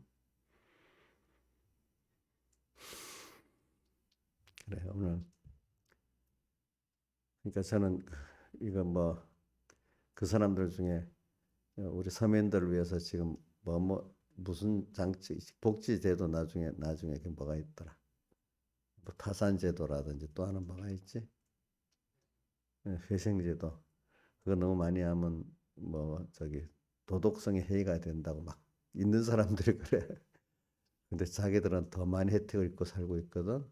그래, 오늘. 그러니까 저는 이거 뭐 그 사람들 중에 우리 서민들을 위해서 지금 무슨 장치 복지제도 나중에 그 뭐가 있더라. 뭐 타산제도라든지 또 하나 뭐가 있지? 회생제도. 그거 너무 많이 하면 뭐 도덕성이 해이가 된다고 막 있는 사람들이 그래. 근데 자기들은 더 많이 혜택을 입고 살고 있거든.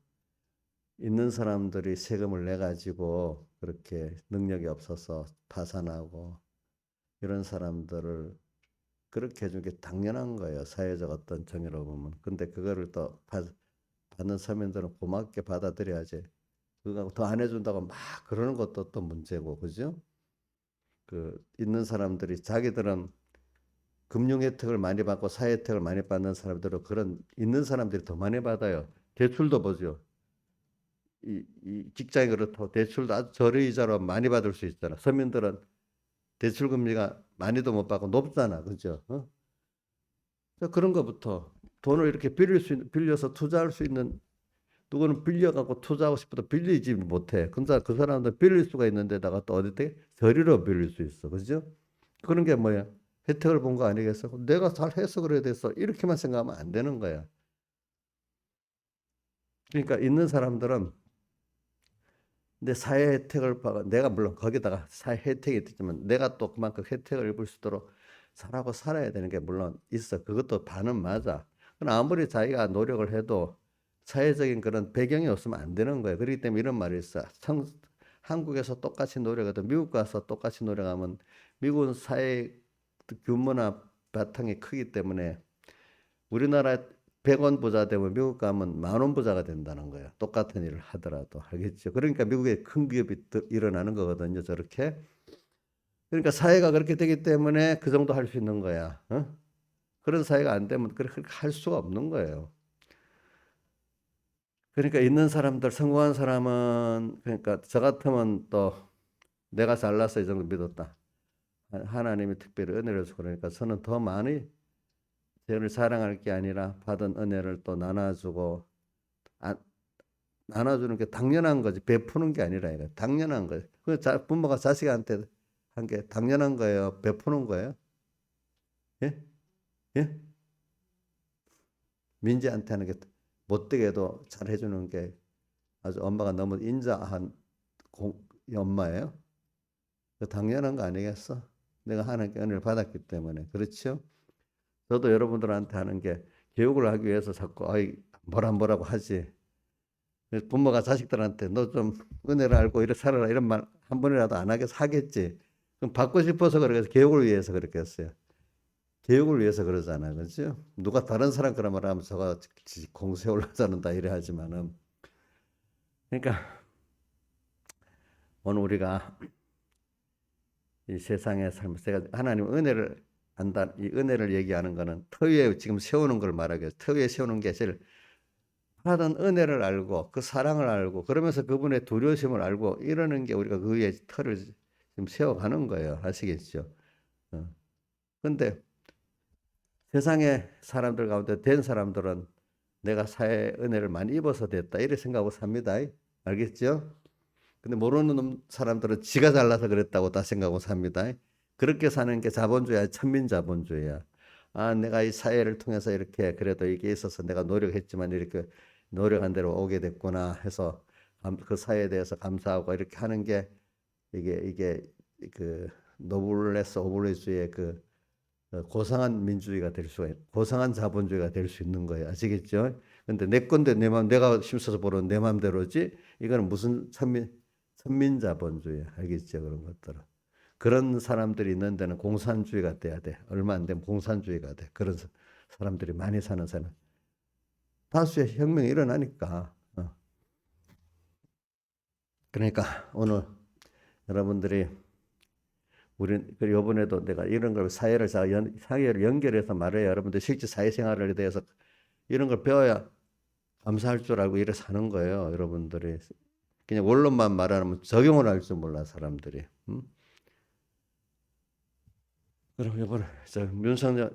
있는 사람들이 세금을 내 가지고 그렇게 능력이 없어서 파산하고 이런 사람들을 그렇게 해준 게 당연한 거예요. 사회적 어떤 정의로 보면. 근데 그거를 또 받는 서민들은 고맙게 받아들여야지. 그거 더 안 해준다고 막 그러는 것도 또 문제고, 그죠? 그 있는 사람들이 자기들은 금융 혜택을 많이 받고 사회 혜택을 많이 받는 사람들은 그런 있는 사람들이 더 많이 받아요. 대출도 보죠. 이 직장이 그렇다고 대출도 아주 저리이자로 많이 받을 수 있잖아. 서민들은 대출 금리가 많이도 못 받고 높잖아, 그죠? 어? 그런 것부터 돈을 이렇게 빌려서 투자할 수 있는 누구는 빌려갖고 투자하고 싶어도 빌리지 못해. 근데 그 사람들 빌릴 수가 있는데다가 또 어디 때 저리로 빌릴 수 있어, 그죠? 그런 게 뭐야? 혜택을 본 거 아니겠어? 내가 잘 해서 그래야 됐어. 이렇게만 생각하면 안 되는 거야. 그러니까 있는 사람들은 내 사회 혜택을 받아 내가 물론 거기다가 사회 혜택이 있지만 내가 또 그만큼 혜택을 입을 수 있도록 잘하고 살아야 되는 게 물론 있어. 그것도 반은 맞아. 그러나 아무리 자기가 노력을 해도 사회적인 그런 배경이 없으면 안 되는 거예요. 그렇기 때문에 이런 말이 있어. 한국에서 똑같이 노력해도 미국 가서 똑같이 노력하면 미국은 사회 규모나 바탕이 크기 때문에 우리나라 100원 부자 되면 미국 가면 10,000원 부자가 된다는 거예요. 똑같은 일을 하더라도. 알겠죠? 그러니까 미국에 큰 기업이 일어나는 거거든요. 저렇게. 그러니까 사회가 그렇게 되기 때문에 그 정도 할 수 있는 거야. 어? 그런 사회가 안 되면 그렇게 할 수가 없는 거예요. 그러니까 있는 사람들, 성공한 사람은 그러니까 저 같으면 또 내가 잘나서 이 정도 믿었다. 하나님이 특별히 은혜를 주고 그러니까 저는 더 많이 저를 자랑할 게 아니라 받은 은혜를 또 나눠주고 안, 나눠주는 게 당연한 거지. 베푸는 게 아니라 이거 당연한 거예요. 부모가 자식한테 한 게 당연한 거예요. 베푸는 거예요. 예? 예? 민지한테 하는 게 못되게도 잘 해주는 게 아주 엄마가 너무 인자한 엄마예요. 그 당연한 거 아니겠어? 내가 하나님께 은혜를 받았기 때문에. 그렇죠? 저도 여러분들한테 하는 게 교육을 하기 위해서 자꾸 뭐라고 하지. 부모가 자식들한테 너 좀 은혜를 알고 이렇게 살아라 이런 말 한 번이라도 안 하겠지. 그럼 받고 싶어서 그래서 교육을 위해서 그렇겠어요. 교육을 위해서 그러잖아, 그렇죠? 누가 다른 사람 그런 말 하면 저가 공세 올라자는다 이래 하지만은 그러니까 오늘 우리가 이 세상의 삶, 제가 하나님 은혜를 안다, 이 은혜를 얘기하는 거는 터 위에 지금 세우는 걸 말하기 위해서 터 위에 세우는 게 제일 하나님 은혜를 알고 그 사랑을 알고 그러면서 그분의 두려우심을 알고 이러는 게 우리가 그 위에 터를 지금 세워가는 거예요. 아시겠죠? 어. 근데 세상의 사람들 가운데 된 사람들은 내가 사회 은혜를 많이 입어서 됐다 이렇게 생각하고 삽니다. 알겠죠? 근데 모르는 사람들은 지가 잘나서 그랬다고 다 생각하고 삽니다. 그렇게 사는 게 자본주의야, 천민자본주의야. 아, 내가 이 사회를 통해서 이렇게 그래도 이게 있어서 내가 노력했지만 이렇게 노력한 대로 오게 됐구나 해서 그 사회에 대해서 감사하고 이렇게 하는 게 이게 그 노블레스 오블리주의 그 고상한 민주주의가 될 수가 고상한 자본주의가 될 수 있는 거예요. 아시겠죠? 근데 내 건데 내 마음 내가 힘써서 벌어 내 마음대로지. 이거는 무슨 선민자본주의 알겠죠? 그런 것들은 그런 사람들이 있는 데는 공산주의가 돼야 돼. 얼마 안 되면 공산주의가 돼. 그런 사람들이 많이 사는 사람. 다수의 혁명이 일어나니까. 그러니까 오늘 여러분들이 이번에도 내가 이런 걸 사회를 연결해서 말해야 여러분들 실제 사회생활에 대해서 이런 걸 배워야 감사할 줄 알고 이래 사는 거예요. 여러분들이 그냥 원론만 말하면 적용을 할 줄 몰라 사람들이. 그럼 이번에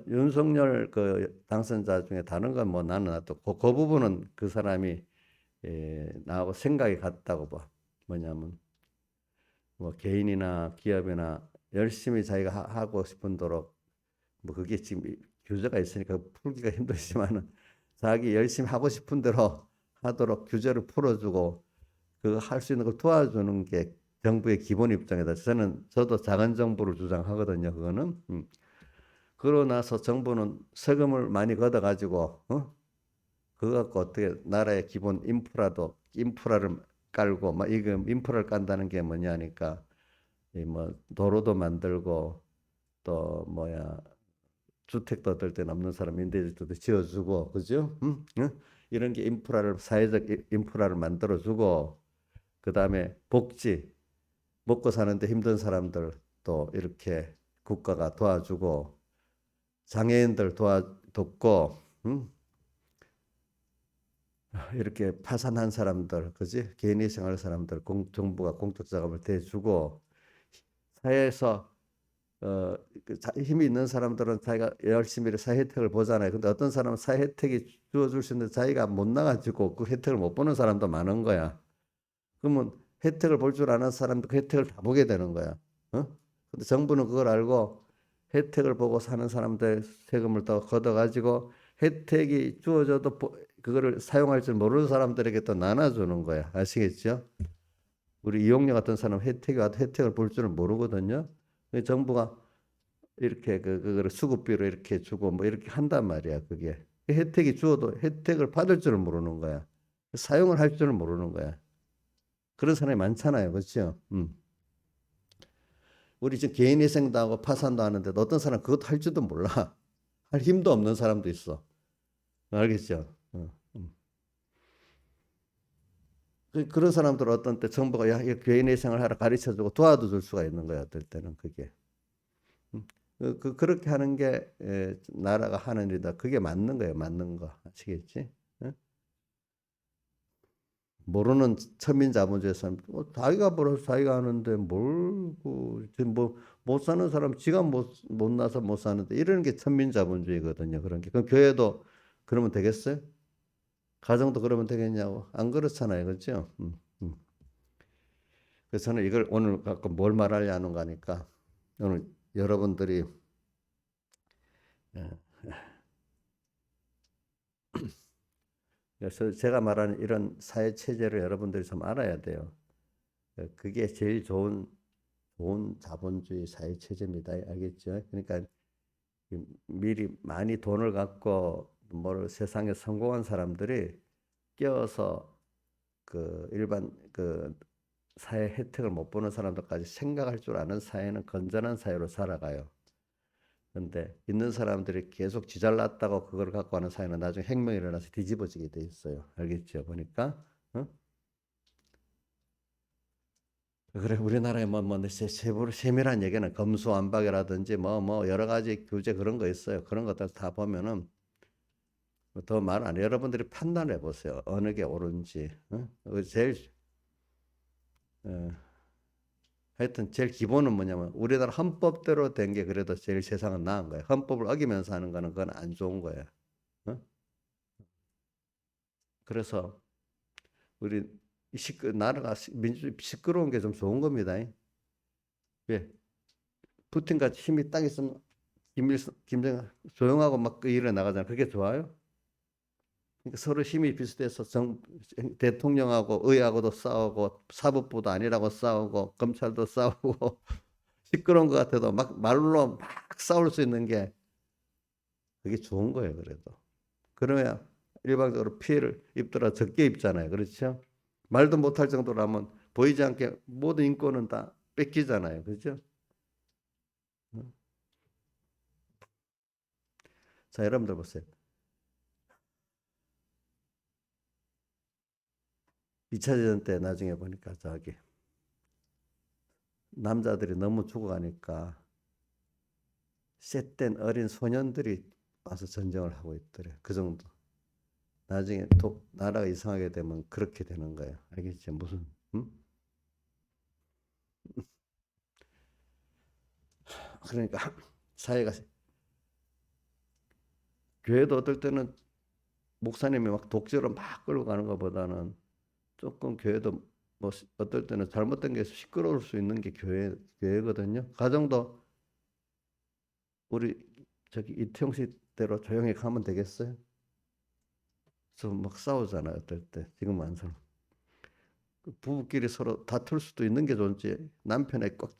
윤석열 그 당선자 중에 다른 건 뭐 나는 또 그 부분은 그 사람이 나하고 생각이 같다고 봐. 뭐냐면 뭐 개인이나 기업이나 열심히 자기가 하고 싶은 대로 뭐 그게 지금 규제가 있으니까 풀기가 힘들지만은 자기 열심히 하고 싶은 대로 하도록 규제를 풀어주고 그 할 수 있는 걸 도와주는 게 정부의 기본 입장이다. 저도 작은 정부를 주장하거든요. 그거는. 그러고 나서 정부는 세금을 많이 걷어가지고 그거 갖고 어떻게 나라의 기본 인프라를 깔고 막 이거 인프라를 깐다는 게 뭐냐니까 이 뭐 도로도 만들고 또 뭐야 주택도 어떨 땐 없는 사람 임대주택도 지어주고 그죠? 이런 게 사회적 인프라를 만들어주고 그 다음에 복지 먹고 사는데 힘든 사람들 또 이렇게 국가가 도와주고 장애인들 돕고 이렇게 파산한 사람들 그지 개인이 생활 사람들 정부가 공적 자금을 대주고 사회에서 힘이 있는 사람들은 자기가 열심히 사회 혜택을 보잖아요. 근데 어떤 사람은 사회 혜택이 주어줄 수 있는데 자기가 못 나가지고 그 혜택을 못 보는 사람도 많은 거야. 그러면 혜택을 볼 줄 아는 사람도 그 혜택을 다 보게 되는 거야. 근데 정부는 그걸 알고 혜택을 보고 사는 사람들 세금을 더 걷어가지고 혜택이 주어져도 그거를 사용할 줄 모르는 사람들에게 또 나눠주는 거야. 아시겠죠? 우리 이용료 같은 사람 혜택이 와도 혜택을 볼 줄은 모르거든요. 정부가 이렇게 그거를 수급비로 이렇게 주고 뭐 이렇게 한단 말이야. 그게 혜택이 주어도 혜택을 받을 줄은 모르는 거야. 사용을 할 줄은 모르는 거야. 그런 사람이 많잖아요. 그렇죠? 우리 지금 개인위생도 하고 파산도 하는데 어떤 사람 그것도 할 줄도 몰라. 할 힘도 없는 사람도 있어. 알겠죠? 그런 사람들 어떤 때 정부가 야, 개인위생을 하라 가르쳐주고 도와줄 수가 있는 거야. 어떨 때는 그게. 그렇게 하는 게 나라가 하는 일이다. 그게 맞는 거예요. 맞는 거. 아시겠지? 모르는 천민자본주의 사람, 자기가 벌어서 자기가 하는데 지금 못 사는 사람, 지가 못 나서 못 사는데, 이런 게 천민자본주의거든요. 그런 게. 그럼 교회도 그러면 되겠어요? 가정도 그러면 되겠냐고. 안 그렇잖아요. 그렇죠? 그래서 저는 이걸 오늘 갖고 뭘 말하려는 거니까, 오늘 여러분들이, 예. 그래서 제가 말하는 이런 사회 체제를 여러분들이 좀 알아야 돼요. 그게 제일 좋은 자본주의 사회 체제입니다. 알겠죠? 그러니까 미리 많이 돈을 갖고 세상에 성공한 사람들이 껴서 그 일반 그 사회 혜택을 못 보는 사람들까지 생각할 줄 아는 사회는 건전한 사회로 살아가요. 그런데 있는 사람들이 계속 지잘났다고 그걸 갖고 하는 사회는 나중에 혁명이 일어나서 뒤집어지게 돼 있어요. 알겠죠? 보니까. 그래 우리나라에 세밀한 얘기는 검수완박이라든지 뭐 여러 가지 규제 그런 거 있어요. 그런 것들 다 보면은 더 말 안 해요. 여러분들이 판단해 보세요. 어느 게 옳은지. 제일 하여튼 제일 기본은 뭐냐면 우리나라 헌법대로 된 게 그래도 제일 세상은 나은 거예요. 헌법을 어기면서 하는 거는 그건 안 좋은 거예요. 그래서 우리 나라가 시끄러운 게 좀 좋은 겁니다. 왜? 푸틴같이 힘이 딱 있으면 김정은 조용하고 막 그 일에 나가잖아요. 그게 좋아요? 그러니까 서로 힘이 비슷해서 대통령하고 의하고도 싸우고 사법부도 아니라고 싸우고 검찰도 싸우고 시끄러운 것 같아도 막 말로 막 싸울 수 있는 게 그게 좋은 거예요. 그래도 그러면 일방적으로 피해를 입더라도 적게 입잖아요. 그렇죠? 말도 못할 정도라면 보이지 않게 모든 인권은 다 뺏기잖아요. 그렇죠? 자, 여러분들 보세요. 2차 대전 때 나중에 보니까 저기 남자들이 너무 죽어가니까 셋된 어린 소년들이 와서 전쟁을 하고 있더래요. 그 정도. 나중에 나라가 이상하게 되면 그렇게 되는 거예요. 알겠지? 무슨 음? 그러니까 사회가 교회도 어떨 때는 목사님이 막 독재로 막 끌고 가는 것보다는 조금 교회도 뭐 어떨 때는 잘못된 게 시끄러울 수 있는 게 교회거든요. 가정도 우리 저기 이태용 씨대로 조용히 가면 되겠어요? 그래서 막 싸우잖아요. 어떨 때 지금 안 싸워. 부부끼리 서로 다툴 수도 있는 게 좋지. 남편에 꽉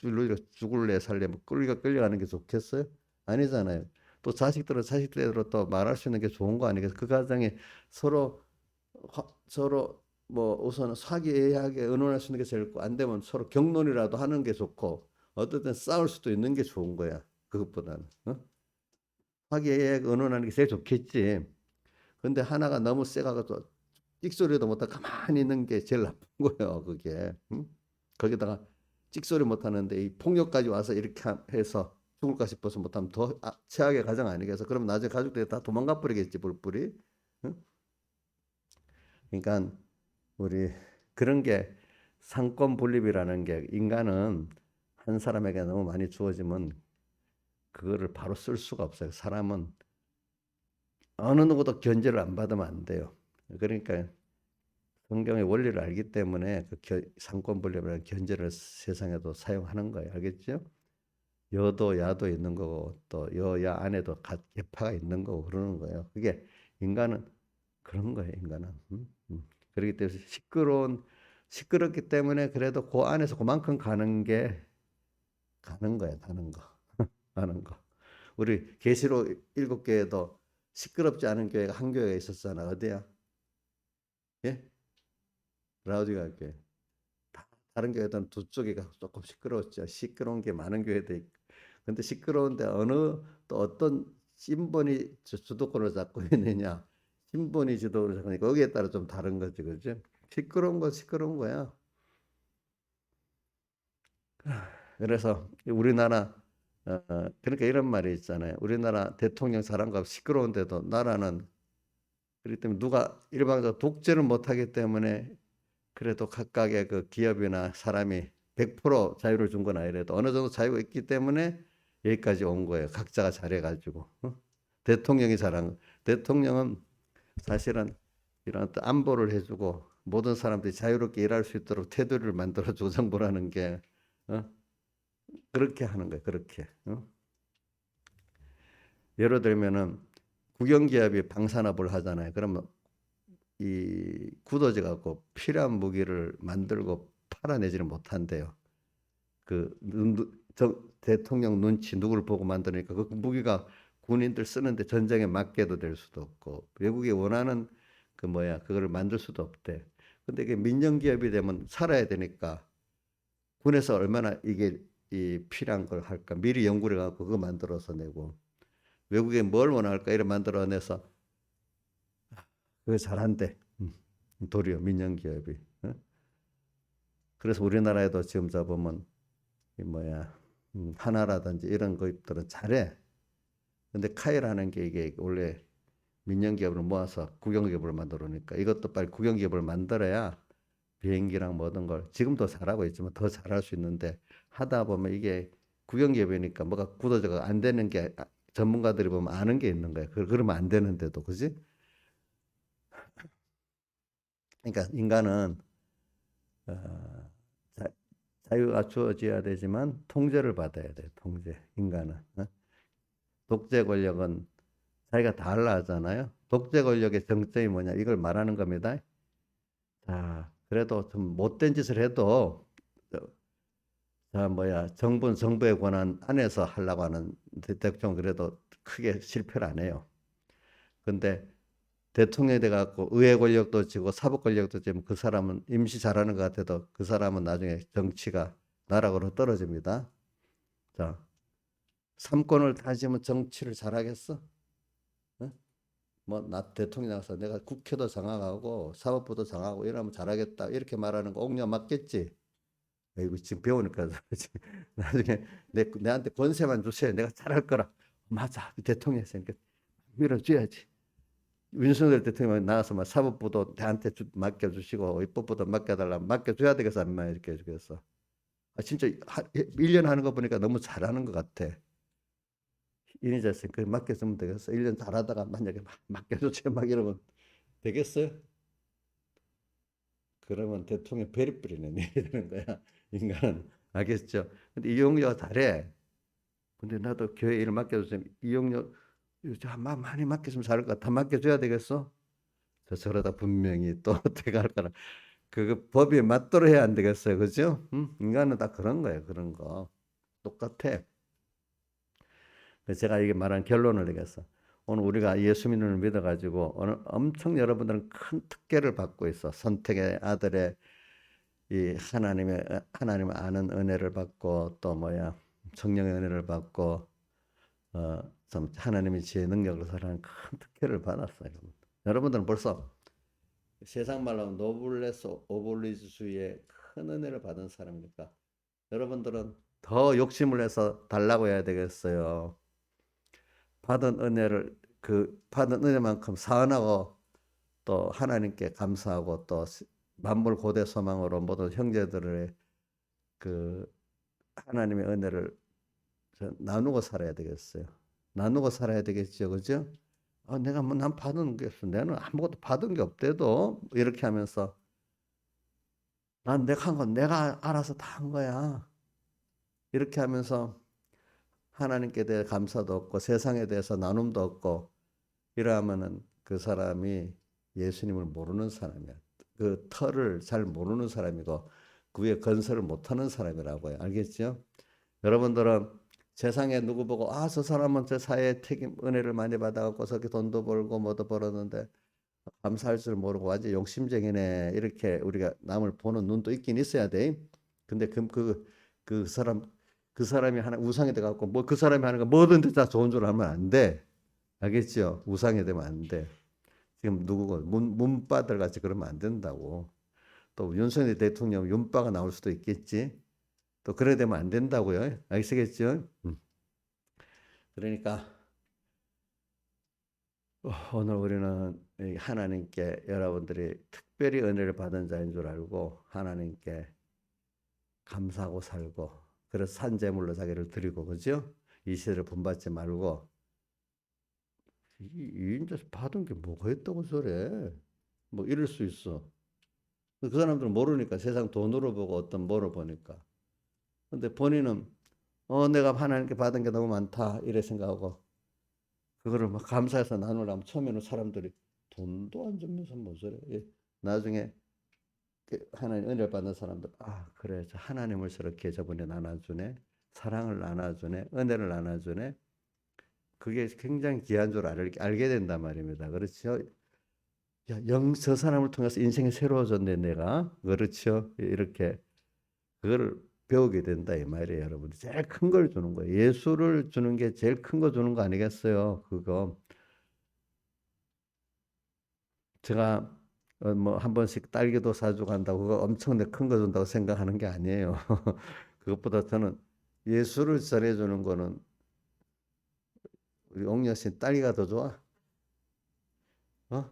죽을래 살래 뭐 끌려가는 게 좋겠어요? 아니잖아요. 또 자식들은 자식대로 또 말할 수 있는 게 좋은 거 아니겠어요? 그 가정에 서로 서로 뭐 우선 화기애애하게 의논할 수 있는 게 제일 좋고 안 되면 서로 격론이라도 하는 게 좋고 어떨 땐 싸울 수도 있는 게 좋은 거야. 그것보다는 어? 화기애애하게 의논하는 게 제일 좋겠지. 근데 하나가 너무 세가지고 찍소리도 못하고 가만히 있는 게 제일 나쁜 거예요. 그게 응? 거기다가 찍소리 못하는데 이 폭력까지 와서 이렇게 해서 죽을까 싶어서 못하면 더 최악의 가정 아니겠어? 그럼 나중에 가족들이 다 도망가 버리겠지 뿔뿔이. 응? 그러니까 우리 그런 게 상권 분립이라는 게 인간은 한 사람에게 너무 많이 주어지면 그거를 바로 쓸 수가 없어요. 사람은 어느 누구도 견제를 안 받으면 안 돼요. 그러니까 성경의 원리를 알기 때문에 그 상권 분립이라는 견제를 세상에도 사용하는 거예요. 알겠죠? 여도 야도 있는 거고 또 여야 안에도 계파가 있는 거고 그러는 거예요. 그게 인간은 그런 거예요. 인간은. 그렇기 때문에 시끄럽기 때문에 그래도 그 안에서 그만큼 가는 거예요. 가는 거. 가는 거. 우리 계시록 7교회도 시끄럽지 않은 교회가 한 교회가 있었잖아. 어디야? 예? 라우디가 교회. 다른 교회들은 두 쪽이가 조금 시끄러웠죠. 시끄러운 게 많은 교회도 있고. 근데 시끄러운데 또 어떤 신분이 주도권을 잡고 있느냐. 신분이 주도권을 잡고 있느냐. 거기에 따라 좀 다른 거지. 그죠? 시끄러운 건 시끄러운 거야. 그래서 우리나라 그러니까 이런 말이 있잖아요. 우리나라 대통령 잘한 거 시끄러운데도 나라는 그렇기 때문에 누가 일방적으로 독재를 못하기 때문에 그래도 각각의 그 기업이나 사람이 100% 자유를 준 건 아니래도 어느 정도 자유가 있기 때문에 여기까지 온 거예요. 각자가 잘해가지고 대통령이 잘한 대통령은 사실은 이런 안보를 해주고 모든 사람들이 자유롭게 일할 수 있도록 테두리를 만들어주고 정부라는 게 어? 그렇게 하는 거예요. 그렇게 예를 들면은 국영기업이 방산업을 하잖아요. 그러면 이 굳어져 갖고 필요한 무기를 만들고 팔아내지는 못한대요. 그 대통령 눈치 누구를 보고 만드니까 그 무기가 군인들 쓰는데 전쟁에 맞게도 될 수도 없고 외국이 원하는 그 뭐야 그거를 만들 수도 없대. 근데 이게 민영 기업이 되면 살아야 되니까 군에서 얼마나 이게 이 필요한 걸 할까 미리 연구를 해갖고 그거 만들어서 내고 외국에 뭘 원할까 이래 만들어내서 그거 잘한대. 도리어 민영 기업이. 그래서 우리나라에도 지금 잡으면 이 뭐야 하나라든지 이런 것들은 잘해. 근데 카이라는 게 이게 원래 민영기업을 모아서 국영기업을 만들어니까 이것도 빨리 국영기업을 만들어야 비행기랑 모든 걸 지금도 잘하고 있지만 더 잘할 수 있는데 하다 보면 이게 국영기업이니까 뭐가 굳어져가 안 되는 게 전문가들이 보면 아는 게 있는 거야. 그러면 안 되는데도 그지? 그러니까 인간은 어, 자, 자유가 주어져야 되지만 통제를 받아야 돼. 통제 인간은. 독재 권력은 자기가 다 할라 하잖아요. 독재 권력의 정점이 뭐냐 이걸 말하는 겁니다. 자, 그래도 좀 못된 짓을 해도 정부의 권한 안에서 하려고 하는 대통령 그래도 크게 실패를 안 해요. 근데 대통령이 돼갖고 의회 권력도 쥐고 사법 권력도 쥐면 그 사람은 임시 잘하는 것 같아도 그 사람은 나중에 정치가 나락으로 떨어집니다. 자, 삼권을 다 쥐면 정치를 잘하겠어? 어? 나 대통령 나가서 내가 국회도 장악하고 사법부도 장악하고 이러면 잘하겠다 이렇게 말하는 거 옥녀 맞겠지? 이거 지금 배우니까 나중에 내한테 권세만 주세요. 내가 잘할 거라. 맞아. 대통령이 있으니까 밀어줘야지. 윤석열 대통령이 나와서 막 사법부도 나한테 맡겨주시고 입법부도 맡겨달라면 맡겨줘야 되겠어. 안 맡겨주겠어. 진짜 1년 하는 거 보니까 너무 잘하는 것 같아. 이인자 씨, 그 맡겨주면 되겠어. 1년 잘하다가 만약에 맡겨주세요. 막 이러면 되겠어요? 그러면 대통령 베리베리네 내리는 거야. 인간은. 알겠죠? 근데 이용료가 잘해. 근데 나도 교회 일 맡겨주세요. 이용료 많이 맡겼으면 잘할 것 같아. 맡겨줘야 되겠어? 저러다 분명히 또 어떻게 할 거라. 그 법에 맞도록 해야 안 되겠어요. 그죠? 인간은 다 그런 거예요. 그런 거. 똑같아. 그래서 제가 이게 말한 결론을 내겠어. 오늘 우리가 예수 믿는 믿어가지고 오늘 엄청 여러분들은 큰 특권을 받고 있어. 선택의 아들의 이 하나님을 아는 은혜를 받고 또 성령의 은혜를 받고 참 하나님의 지혜 능력을 살아가는 큰 특혜를 받았어요. 여러분들은 벌써 세상 말로 하면 노블레스 오블리주의 큰 은혜를 받은 사람이니까 여러분들은 더 욕심을 내서 달라고 해야 되겠어요. 받은 은혜만큼 사은하고 또 하나님께 감사하고 또 만물 고대 소망으로 모든 형제들의 그 하나님의 은혜를 나누고 살아야 되겠어요. 나누고 살아야 되겠죠, 그죠? 난 받은 게 없어. 나는 아무것도 받은 게 없대도 이렇게 하면서 내가 한 건 내가 알아서 다 한 거야. 이렇게 하면서 하나님께 대해 감사도 없고 세상에 대해서 나눔도 없고 이러면은 그 사람이 예수님을 모르는 사람이야. 그 터를 잘 모르는 사람이고 그 위에 건설을 못하는 사람이라고요. 알겠죠? 여러분들은 세상에 누구 보고 저 사람은 저 사회의 책임 은혜를 많이 받아갖고 저렇게 돈도 벌고 뭐도 벌었는데 감사할 줄 모르고 완전 욕심쟁이네 이렇게 우리가 남을 보는 눈도 있긴 있어야 돼. 근데 그 사람 그 사람이 하나 우상이 돼갖고 그 사람이 하는 거 뭐든지 다 좋은 줄 알면 안 돼. 알겠죠? 우상이 되면 안 돼. 지금 누구고 문바들 같이 그러면 안 된다고. 또 윤석열 대통령 윤바가 나올 수도 있겠지. 또 그래 되면 안 된다고요. 아시겠죠? 그러니까 오늘 우리는 하나님께 여러분들이 특별히 은혜를 받은 자인 줄 알고 하나님께 감사하고 살고 그래서 산재물로 자기를 드리고 그죠? 이 시대를 본받지 말고 인자 받은 게 뭐가 있다고 저래? 뭐 이럴 수 있어. 그 사람들은 모르니까 세상 돈으로 보고 어떤 뭐로 보니까. 근데 본인은 내가 하나님께 받은 게 너무 많다 이래 생각하고 그거를 막 감사해서 나누려면 처음에는 사람들이 돈도 안 주면서 뭐 저래. 나중에 하나님 은혜를 받는 사람들 그래 저 하나님을 저렇게 저번에 나눠주네 사랑을 나눠주네 은혜를 나눠주네 그게 굉장히 귀한 줄 알게 된단 말입니다. 그렇죠? 저 사람을 통해서 인생이 새로워졌네 내가 그렇죠? 이렇게 그거를 배우게 된다 이 말이에요. 여러분 제일 큰 걸 주는 거예요. 예수를 주는 게 제일 큰 거 주는 거 아니겠어요? 그거 제가 한 번씩 딸기도 사주고 한다고 그거 엄청 큰 거 준다고 생각하는 게 아니에요. 그것보다 저는 예수를 전해주는 거는 우리 옥녀 씨 딸기가 더 좋아? 어?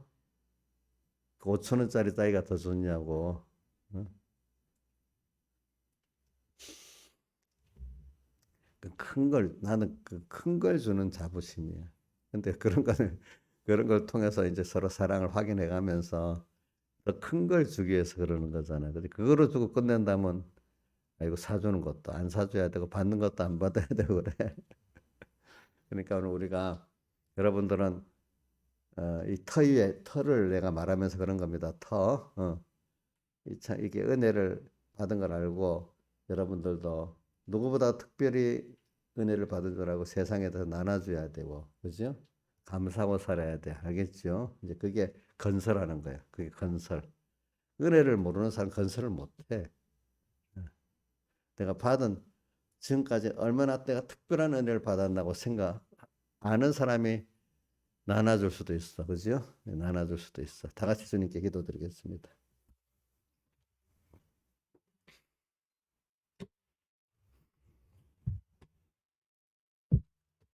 그 5천 원짜리 딸기가 더 좋냐고. 어? 큰 걸 나는 그 큰 걸 주는 자부심이야. 근데 그런 걸 통해서 이제 서로 사랑을 확인해 가면서 더 큰 걸 주기 위해서 그러는 거잖아. 근데 그거로 주고 끝낸다면 이거 사주는 것도 안 사줘야 되고 받는 것도 안 받아야 되고 그래. 그러니까 오늘 우리가 여러분들은 이 터 위에 터를 내가 말하면서 그런 겁니다. 터. 이게 은혜를 받은 걸 알고 여러분들도 누구보다 특별히 은혜를 받은 줄 알고 세상에다 나눠줘야 되고, 그죠? 감사하고 살아야 돼. 알겠죠? 이제 그게 건설하는 거예요. 그게 건설. 은혜를 모르는 사람 건설을 못 해. 내가 받은 지금까지 얼마나 내가 특별한 은혜를 받았다고 생각 아는 사람이 나눠줄 수도 있어. 그죠? 나눠줄 수도 있어. 다 같이 주님께 기도드리겠습니다.